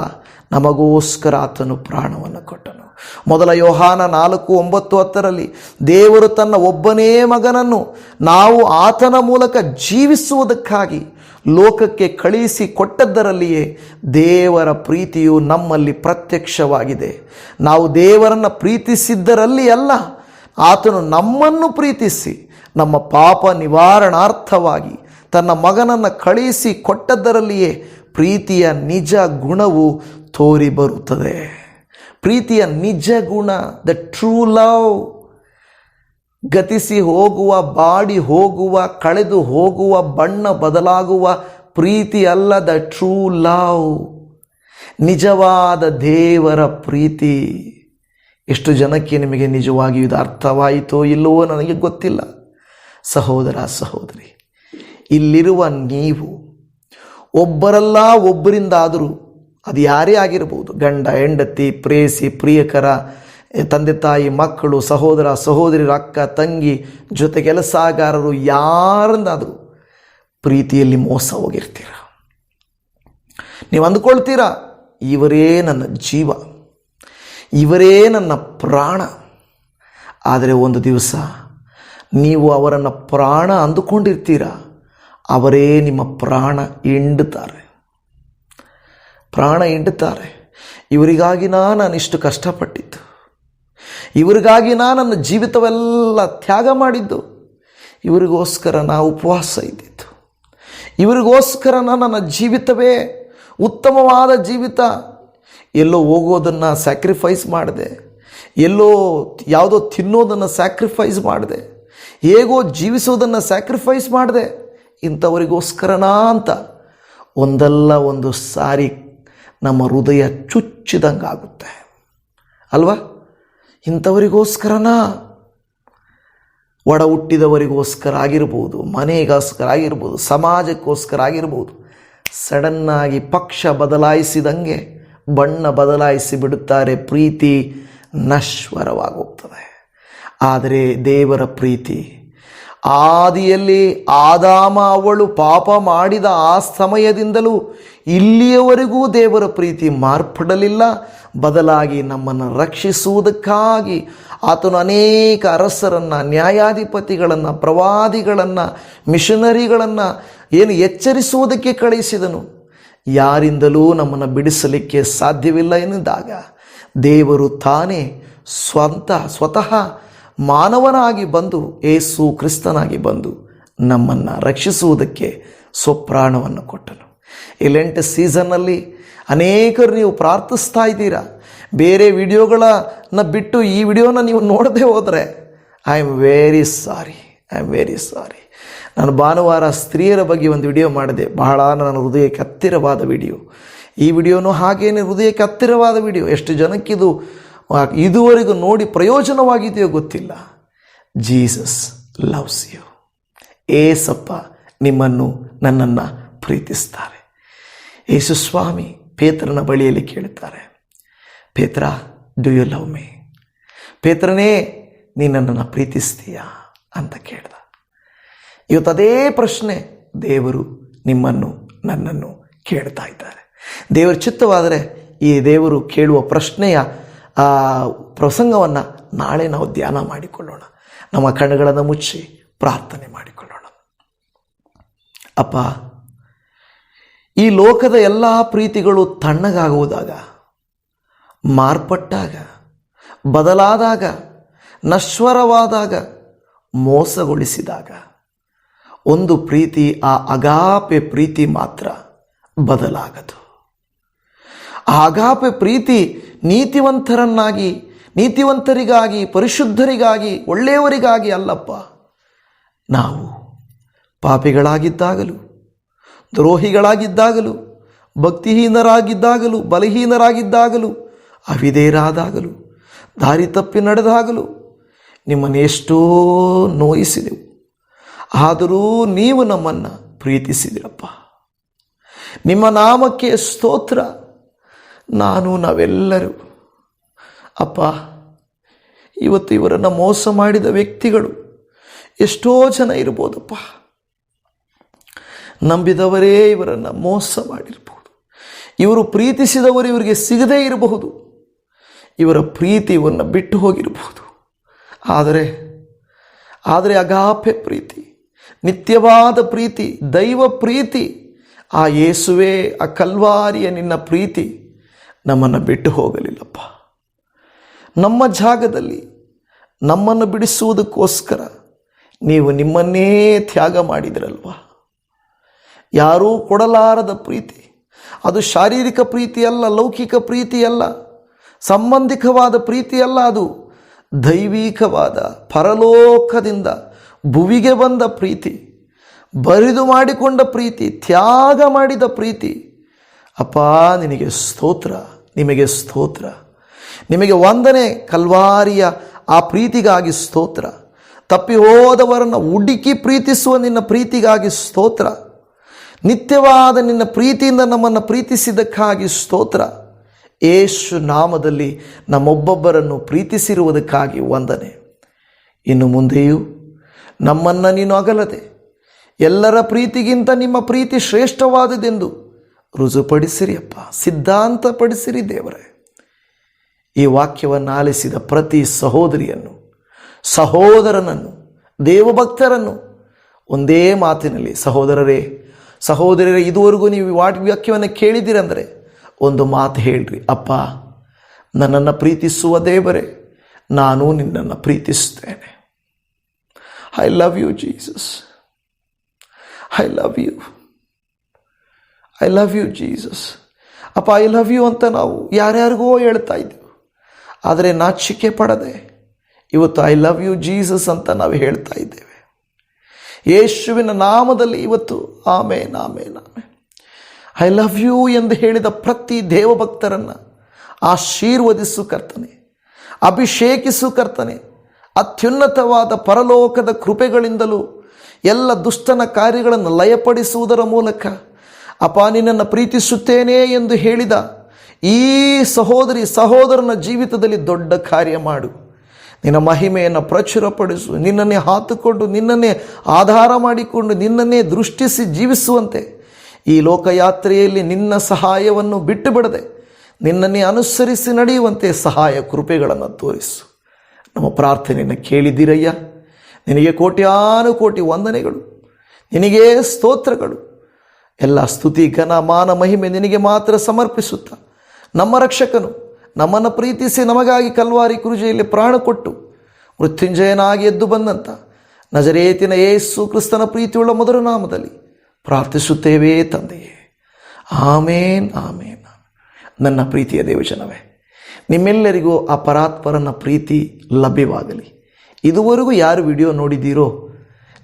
ನಮಗೋಸ್ಕರ ಆತನು ಪ್ರಾಣವನ್ನು ಕೊಟ್ಟನು. ಮೊದಲ ಯೋಹಾನ 4:9-10 ದೇವರು ತನ್ನ ಒಬ್ಬನೇ ಮಗನನ್ನು ನಾವು ಆತನ ಮೂಲಕ ಜೀವಿಸುವುದಕ್ಕಾಗಿ ಲೋಕಕ್ಕೆ ಕಳುಹಿಸಿ ಕೊಟ್ಟದ್ದರಲ್ಲಿಯೇ ದೇವರ ಪ್ರೀತಿಯು ನಮ್ಮಲ್ಲಿ ಪ್ರತ್ಯಕ್ಷವಾಗಿದೆ. ನಾವು ದೇವರನ್ನು ಪ್ರೀತಿಸಿದ್ದರಲ್ಲಿ ಅಲ್ಲ, ಆತನು ನಮ್ಮನ್ನು ಪ್ರೀತಿಸಿ ನಮ್ಮ ಪಾಪ ನಿವಾರಣಾರ್ಥವಾಗಿ ತನ್ನ ಮಗನನ್ನು ಕಳುಹಿಸಿ ಕೊಟ್ಟದ್ದರಲ್ಲಿಯೇ ಪ್ರೀತಿಯ ನಿಜ ಗುಣವು ತೋರಿ ಬರುತ್ತದೆ. ಪ್ರೀತಿಯ ನಿಜ ಗುಣ, ದ ಟ್ರೂ ಲವ್. ಗತಿಸಿ ಹೋಗುವ, ಬಾಡಿ ಹೋಗುವ, ಕಳೆದು ಹೋಗುವ, ಬಣ್ಣ ಬದಲಾಗುವ ಪ್ರೀತಿ ಅಲ್ಲ ದ ಟ್ರೂ ಲವ್. ನಿಜವಾದ ದೇವರ ಪ್ರೀತಿ. ಎಷ್ಟು ಜನಕ್ಕೆ ನಿಮಗೆ ನಿಜವಾಗಿಯೂ ಇದು ಅರ್ಥವಾಯಿತೋ ಇಲ್ಲವೋ ನನಗೆ ಗೊತ್ತಿಲ್ಲ. ಸಹೋದರ ಸಹೋದರಿ, ಇಲ್ಲಿರುವ ನೀವು ಒಬ್ಬರಲ್ಲ ಒಬ್ಬರಿಂದಾದರೂ, ಅದು ಯಾರೇ ಆಗಿರ್ಬೋದು, ಗಂಡ ಹೆಂಡತಿ ಪ್ರೇಯಸಿ ಪ್ರಿಯಕರ, ತಂದೆ ತಾಯಿ ಮಕ್ಕಳು, ಸಹೋದರ ಸಹೋದರಿ, ಅಕ್ಕ ತಂಗಿ, ಜೊತೆ ಕೆಲಸಗಾರರು, ಯಾರಿಂದಾದರೂ ಪ್ರೀತಿಯಲ್ಲಿ ಮೋಸ ಹೋಗಿರ್ತೀರ. ನೀವು ಅಂದ್ಕೊಳ್ತೀರಾ ಇವರೇ ನನ್ನ ಜೀವ, ಇವರೇ ನನ್ನ ಪ್ರಾಣ. ಆದರೆ ಒಂದು ದಿವಸ ನೀವು ಅವರನ್ನು ಪ್ರಾಣ ಅಂದುಕೊಂಡಿರ್ತೀರ, ಅವರೇ ನಿಮ್ಮ ಪ್ರಾಣ ಹಿಂಡುತ್ತಾರೆ. ಇವರಿಗಾಗಿ ನಾನು ಇಷ್ಟು ಕಷ್ಟಪಟ್ಟಿದ್ದು, ಇವರಿಗಾಗಿ ನನ್ನ ಜೀವಿತವೆಲ್ಲ ತ್ಯಾಗ ಮಾಡಿದ್ದು, ಇವರಿಗೋಸ್ಕರ ಉಪವಾಸ ಇದ್ದಿದ್ದು, ಇವರಿಗೋಸ್ಕರ ನನ್ನ ಜೀವಿತವೇ ಉತ್ತಮವಾದ ಜೀವಿತ. ಎಲ್ಲೋ ಹೋಗೋದನ್ನು ಸ್ಯಾಕ್ರಿಫೈಸ್ ಮಾಡಿದೆ, ಎಲ್ಲೋ ಯಾವುದೋ ತಿನ್ನೋದನ್ನು ಸ್ಯಾಕ್ರಿಫೈಸ್ ಮಾಡಿದೆ, ಹೇಗೋ ಜೀವಿಸೋದನ್ನು ಸ್ಯಾಕ್ರಿಫೈಸ್ ಮಾಡಿದೆ. ಇಂಥವರಿಗೋಸ್ಕರನಾ ಅಂತ ಒಂದಲ್ಲ ಒಂದು ಸಾರಿ ನಮ್ಮ ಹೃದಯ ಚುಚ್ಚಿದಂಗಾಗುತ್ತೆ ಅಲ್ವಾ? ಇಂಥವರಿಗೋಸ್ಕರನ, ಒಡ ಹುಟ್ಟಿದವರಿಗೋಸ್ಕರ ಆಗಿರ್ಬೋದು, ಮನೆಗೋಸ್ಕರ ಆಗಿರ್ಬೋದು, ಸಮಾಜಕ್ಕೋಸ್ಕರ ಆಗಿರ್ಬೋದು, ಸಡನ್ನಾಗಿ ಪಕ್ಷ ಬದಲಾಯಿಸಿದಂಗೆ ಬಣ್ಣ ಬದಲಾಯಿಸಿ ಬಿಡುತ್ತಾರೆ. ಪ್ರೀತಿ ನಶ್ವರವಾಗೋಗ್ತದೆ. ಆದರೆ ದೇವರ ಪ್ರೀತಿ ಆದಿಯಲ್ಲಿ ಆದಾಮ ಅವಳು ಪಾಪ ಮಾಡಿದ ಆ ಸಮಯದಿಂದಲೂ ಇಲ್ಲಿಯವರೆಗೂ ದೇವರ ಪ್ರೀತಿ ಮಾರ್ಪಡಲಿಲ್ಲ. ಬದಲಾಗಿ ನಮ್ಮನ್ನು ರಕ್ಷಿಸುವುದಕ್ಕಾಗಿ ಆತನು ಅನೇಕ ಅರಸರನ್ನು, ನ್ಯಾಯಾಧಿಪತಿಗಳನ್ನು, ಪ್ರವಾದಿಗಳನ್ನು, ಮಿಷನರಿಗಳನ್ನು ಎಚ್ಚರಿಸುವುದಕ್ಕೆ ಕಳುಹಿಸಿದನು. ಯಾರಿಂದಲೂ ನಮ್ಮನ್ನು ಬಿಡಿಸಲಿಕ್ಕೆ ಸಾಧ್ಯವಿಲ್ಲ ಎನ್ನಿದಾಗ ದೇವರು ತಾನೇ ಸ್ವತಃ ಮಾನವನಾಗಿ ಬಂದು, ಯೇಸು ಕ್ರಿಸ್ತನಾಗಿ ಬಂದು ನಮ್ಮನ್ನು ರಕ್ಷಿಸುವುದಕ್ಕೆ ಸ್ವಪ್ರಾಣವನ್ನು ಕೊಟ್ಟನು. ಈ ಲೆಂಟ್ ಸೀಸನ್ನಲ್ಲಿ ಅನೇಕರು ನೀವು ಪ್ರಾರ್ಥಿಸ್ತಾ ಇದ್ದೀರಾ. ಬೇರೆ ವಿಡಿಯೋಗಳನ್ನು ಬಿಟ್ಟು ಈ ವಿಡಿಯೋನ ನೀವು ನೋಡದೆ ಹೋದರೆ ಐ ಆಮ್ ವೆರಿ ಸಾರಿ. ನಾನು ಭಾನುವಾರ ಸ್ತ್ರೀಯರ ಬಗ್ಗೆ ಒಂದು ವಿಡಿಯೋ ಮಾಡಿದೆ. ಬಹಳ ನನ್ನ ಹೃದಯಕ್ಕೆ ಹತ್ತಿರವಾದ ವಿಡಿಯೋ. ಈ ವಿಡಿಯೋನು ಹಾಗೇನೆ ಹೃದಯಕ್ಕೆ ಹತ್ತಿರವಾದ ವಿಡಿಯೋ. ಎಷ್ಟು ಜನಕ್ಕಿದು ಇದುವರೆಗೂ ನೋಡಿ ಪ್ರಯೋಜನವಾಗಿದೆಯೋ ಗೊತ್ತಿಲ್ಲ. Jesus loves you. ಏಸಪ್ಪ ನಿಮ್ಮನ್ನು, ನನ್ನನ್ನು ಪ್ರೀತಿಸ್ತಾರೆ. ಯೇಸು ಸ್ವಾಮಿ ಪೇತ್ರನ ಬಳಿಯಲ್ಲಿ ಕೇಳುತ್ತಾರೆ, ಪೇತ್ರ, ಡು ಯು ಲವ್ ಮೀ? ಪೇತ್ರನೇ, ನೀ ನನ್ನನ್ನು ಪ್ರೀತಿಸ್ತೀಯಾ ಅಂತ ಕೇಳ್ದ. ಇವತ್ತು ಅದೇ ಪ್ರಶ್ನೆ ದೇವರು ನಿಮ್ಮನ್ನು, ನನ್ನನ್ನು ಕೇಳ್ತಾ ಇದ್ದಾರೆ. ದೇವರ ಚಿತ್ತವಾದರೆ ಈ ದೇವರು ಕೇಳುವ ಪ್ರಶ್ನೆಯ ಪ್ರಸಂಗವನ್ನು ನಾಳೆ ನಾವು ಧ್ಯಾನ ಮಾಡಿಕೊಳ್ಳೋಣ. ನಮ್ಮ ಕಣ್ಣುಗಳನ್ನು ಮುಚ್ಚಿ ಪ್ರಾರ್ಥನೆ ಮಾಡಿಕೊಳ್ಳೋಣ. ಅಪ್ಪ, ಈ ಲೋಕದ ಎಲ್ಲ ಪ್ರೀತಿಗಳು ತಣ್ಣಗಾಗುವುದಾಗ, ಮಾರ್ಪಟ್ಟಾಗ, ಬದಲಾದಾಗ, ನಶ್ವರವಾದಾಗ, ಮೋಸಗೊಳಿಸಿದಾಗ ಒಂದು ಪ್ರೀತಿ, ಆ ಅಗಾಪೆ ಪ್ರೀತಿ ಮಾತ್ರ ಬದಲಾಗದು. ಆ ಅಗಾಪೆ ಪ್ರೀತಿ ನೀತಿವಂತರಿಗಾಗಿ, ಪರಿಶುದ್ಧರಿಗಾಗಿ, ಒಳ್ಳೆಯವರಿಗಾಗಿ ಅಲ್ಲಪ್ಪ. ನಾವು ಪಾಪಿಗಳಾಗಿದ್ದಾಗಲೂ, ದ್ರೋಹಿಗಳಾಗಿದ್ದಾಗಲೂ, ಭಕ್ತಿಹೀನರಾಗಿದ್ದಾಗಲೂ, ಬಲಹೀನರಾಗಿದ್ದಾಗಲೂ, ಅವಿಧೇಯರಾದಾಗಲೂ, ದಾರಿ ತಪ್ಪಿ ನಡೆದಾಗಲೂ ನಿಮ್ಮನ್ನು ಎಷ್ಟೋ ನೋಯಿಸಿದೆವು. ಆದರೂ ನೀವು ನಮ್ಮನ್ನು ಪ್ರೀತಿಸಿದಿರಪ್ಪ. ನಿಮ್ಮ ನಾಮಕ್ಕೆ ಸ್ತೋತ್ರ. ನಾವೆಲ್ಲರೂ ಅಪ್ಪ, ಇವತ್ತು ಇವರನ್ನು ಮೋಸ ಮಾಡಿದ ವ್ಯಕ್ತಿಗಳು ಎಷ್ಟೋ ಜನ ಇರ್ಬೋದಪ್ಪ. ನಂಬಿದವರೇ ಇವರನ್ನು ಮೋಸ ಮಾಡಿರ್ಬೋದು. ಇವರು ಪ್ರೀತಿಸಿದವರು ಇವರಿಗೆ ಸಿಗದೇ ಇರಬಹುದು. ಇವರ ಪ್ರೀತಿ ಇವನ್ನು ಬಿಟ್ಟು ಹೋಗಿರಬಹುದು. ಆದರೆ ಅಗಾಪೆ ಪ್ರೀತಿ, ನಿತ್ಯವಾದ ಪ್ರೀತಿ, ದೈವ ಪ್ರೀತಿ, ಆ ಯೇಸುವೇ, ಆ ಕಲ್ವಾರಿಯ ನಿನ್ನ ಪ್ರೀತಿ ನಮ್ಮನ್ನು ಬಿಟ್ಟು ಹೋಗಲಿಲ್ಲಪ್ಪ. ನಮ್ಮ ಜಾಗದಲ್ಲಿ ನಮ್ಮನ್ನು ಬಿಡಿಸುವುದಕ್ಕೋಸ್ಕರ ನೀವು ನಿಮ್ಮನ್ನೇ ತ್ಯಾಗ ಮಾಡಿದಿರಲ್ವ. ಯಾರೂ ಕೊಡಲಾರದ ಪ್ರೀತಿ. ಅದು ಶಾರೀರಿಕ ಪ್ರೀತಿ ಅಲ್ಲ, ಲೌಕಿಕ ಪ್ರೀತಿ ಅಲ್ಲ, ಸಂಬಂಧಿಕವಾದ ಪ್ರೀತಿ ಅಲ್ಲ. ಅದು ದೈವಿಕವಾದ, ಪರಲೋಕದಿಂದ ಭುವಿಗೆ ಬಂದ ಪ್ರೀತಿ, ಬರಿದು ಮಾಡಿಕೊಂಡ ಪ್ರೀತಿ, ತ್ಯಾಗ ಮಾಡಿದ ಪ್ರೀತಿ. ಅಪ್ಪ, ನಿನಗೆ ಸ್ತೋತ್ರ, ನಿಮಗೆ ಸ್ತೋತ್ರ, ನಿಮಗೆ ವಂದನೆ. ಕಲ್ವಾರಿಯ ಆ ಪ್ರೀತಿಗಾಗಿ ಸ್ತೋತ್ರ. ತಪ್ಪಿ ಹೋದವರನ್ನು ಹುಡುಕಿ ಪ್ರೀತಿಸುವ ನಿನ್ನ ಪ್ರೀತಿಗಾಗಿ ಸ್ತೋತ್ರ. ನಿತ್ಯವಾದ ನಿನ್ನ ಪ್ರೀತಿಯಿಂದ ನಮ್ಮನ್ನು ಪ್ರೀತಿಸಿದ್ದಕ್ಕಾಗಿ ಸ್ತೋತ್ರ. ಯೇಸು ನಾಮದಲ್ಲಿ ನಮ್ಮೊಬ್ಬೊಬ್ಬರನ್ನು ಪ್ರೀತಿಸಿರುವುದಕ್ಕಾಗಿ ವಂದನೆ. ಇನ್ನು ಮುಂದೆಯೂ ನಮ್ಮನ್ನು ನೀನು ಅಗಲದೆ ಎಲ್ಲರ ಪ್ರೀತಿಗಿಂತ ನಿಮ್ಮ ಪ್ರೀತಿ ಶ್ರೇಷ್ಠವಾದುದೆಂದು ರುಜುಪಡಿಸಿರಿ ಅಪ್ಪ, ಸಿದ್ಧಾಂತಪಡಿಸಿರಿ ದೇವರೇ. ಈ ವಾಕ್ಯವನ್ನು ಆಲಿಸಿದ ಪ್ರತಿ ಸಹೋದರಿಯನ್ನು, ಸಹೋದರನನ್ನು, ದೇವಭಕ್ತರನ್ನು ಒಂದೇ ಮಾತಿನಲ್ಲಿ, ಸಹೋದರರೇ, ಇದುವರೆಗೂ ನೀವು ವಾಕ್ಯವನ್ನು ಕೇಳಿದಿರಂದರೆ ಒಂದು ಮಾತು ಹೇಳ್ರಿ, ಅಪ್ಪ, ನನ್ನನ್ನು ಪ್ರೀತಿಸುವ ದೇವರೇ, ನಾನು ನಿನ್ನನ್ನು ಪ್ರೀತಿಸ್ತೇನೆ. I love you Jesus, I love you Jesus. ಅಪ್ಪ, ಐ ಲವ್ ಯು ಅಂತ ನಾವು ಯಾರ್ಯಾರಿಗೋ ಹೇಳ್ತಾ ಇದ್ದೆವು. ಆದರೆ ನಾಚಿಕೆ ಪಡದೆ ಇವತ್ತು ಐ ಲವ್ ಯು ಜೀಸಸ್ ಅಂತ ನಾವು ಹೇಳ್ತಾ ಇದ್ದೇವೆ. ಯೇಸುವಿನ ನಾಮದಲ್ಲಿ ಇವತ್ತು ಆಮೇನ್, ಆಮೇನ್, ಆಮೇನ್. ಐ ಲವ್ ಯು ಎಂದು ಹೇಳಿದ ಪ್ರತಿ ದೇವಭಕ್ತರನ್ನು ಆಶೀರ್ವದಿಸು ಕರ್ತನೆ, ಅಭಿಷೇಕಿಸು ಕರ್ತನೆ. ಅತ್ಯುನ್ನತವಾದ ಪರಲೋಕದ ಕೃಪೆಗಳಿಂದಲೂ ಎಲ್ಲ ದುಷ್ಟನ ಕಾರ್ಯಗಳನ್ನು ಲಯಪಡಿಸುವುದರ ಮೂಲಕ ಅಪ್ಪ ನಿನ್ನನ್ನು ಪ್ರೀತಿಸುತ್ತೇನೆ ಎಂದು ಹೇಳಿದ ಈ ಸಹೋದರನ ಜೀವಿತದಲ್ಲಿ ದೊಡ್ಡ ಕಾರ್ಯ ಮಾಡು. ನಿನ್ನ ಮಹಿಮೆಯನ್ನು ಪ್ರಚುರಪಡಿಸು. ನಿನ್ನನ್ನೇ ಹಾತುಕೊಂಡು, ನಿನ್ನನ್ನೇ ಆಧಾರ ಮಾಡಿಕೊಂಡು, ನಿನ್ನನ್ನೇ ದೃಷ್ಟಿಸಿ ಜೀವಿಸುವಂತೆ ಈ ಲೋಕಯಾತ್ರೆಯಲ್ಲಿ ನಿನ್ನ ಸಹಾಯವನ್ನು ಬಿಟ್ಟು ಬಿಡದೆ ನಿನ್ನನ್ನೇ ಅನುಸರಿಸಿ ನಡೆಯುವಂತೆ ಸಹಾಯ ಕೃಪೆಗಳನ್ನು ತೋರಿಸು. ನಮ್ಮ ಪ್ರಾರ್ಥನೆಯನ್ನು ಕೇಳಿದ್ದೀರಯ್ಯ. ನಿನಗೆ ಕೋಟ್ಯಾನುಕೋಟಿ ವಂದನೆಗಳು, ನಿನಗೇ ಸ್ತೋತ್ರಗಳು. ಎಲ್ಲ ಸ್ತುತಿ, ಘನ, ಮಾನ, ಮಹಿಮೆ ನಿನಗೆ ಮಾತ್ರ ಸಮರ್ಪಿಸುತ್ತಾ, ನಮ್ಮ ರಕ್ಷಕನು ನಮ್ಮನ್ನು ಪ್ರೀತಿಸಿ ನಮಗಾಗಿ ಕಲ್ವಾರಿ ಕ್ರೂಜೆಯಲ್ಲಿ ಪ್ರಾಣ ಕೊಟ್ಟು ಮೃತ್ಯುಂಜಯನಾಗಿ ಎದ್ದು ಬಂದಂಥ ನಜರೇತಿನ ಯೇಸು ಕ್ರಿಸ್ತನ ಪ್ರೀತಿಯುಳ್ಳ ಮಧುರ ನಾಮದಲ್ಲಿ ಪ್ರಾರ್ಥಿಸುತ್ತೇವೆ ತಂದೆಯೇ. ಆಮೇನ್, ಆಮೇನ್. ನನ್ನ ಪ್ರೀತಿಯ ದೇವಜನವೇ, ನಿಮ್ಮೆಲ್ಲರಿಗೂ ಆ ಪರಾತ್ಪರನ ಪ್ರೀತಿ ಲಭ್ಯವಾಗಲಿ. ಇದುವರೆಗೂ ಯಾರು ವಿಡಿಯೋ ನೋಡಿದ್ದೀರೋ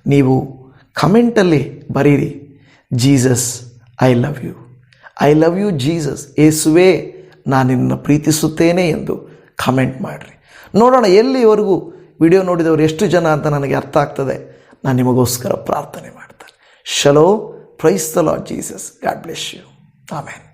ನೀವು ಕಮೆಂಟಲ್ಲಿ ಬರೀರಿ, Jesus I love you, I love you Jesus, ಯೇಸುವೇ ನಾನು ನಿನ್ನನ್ನು ಪ್ರೀತಿಸುತ್ತೇನೆ ಎಂದು ಕಮೆಂಟ್ ಮಾಡಿರಿ. ನೋಡೋಣ ಎಲ್ಲಿವರೆಗೂ ವಿಡಿಯೋ ನೋಡಿದವರು ಎಷ್ಟು ಜನ ಅಂತ ನನಗೆ ಅರ್ಥ ಆಗ್ತದೆ. ನಾನು ನಿಮಗೋಸ್ಕರ ಪ್ರಾರ್ಥನೆ ಮಾಡ್ತೇನೆ. ಶಲೋ, praise the Lord Jesus. God bless you. Amen.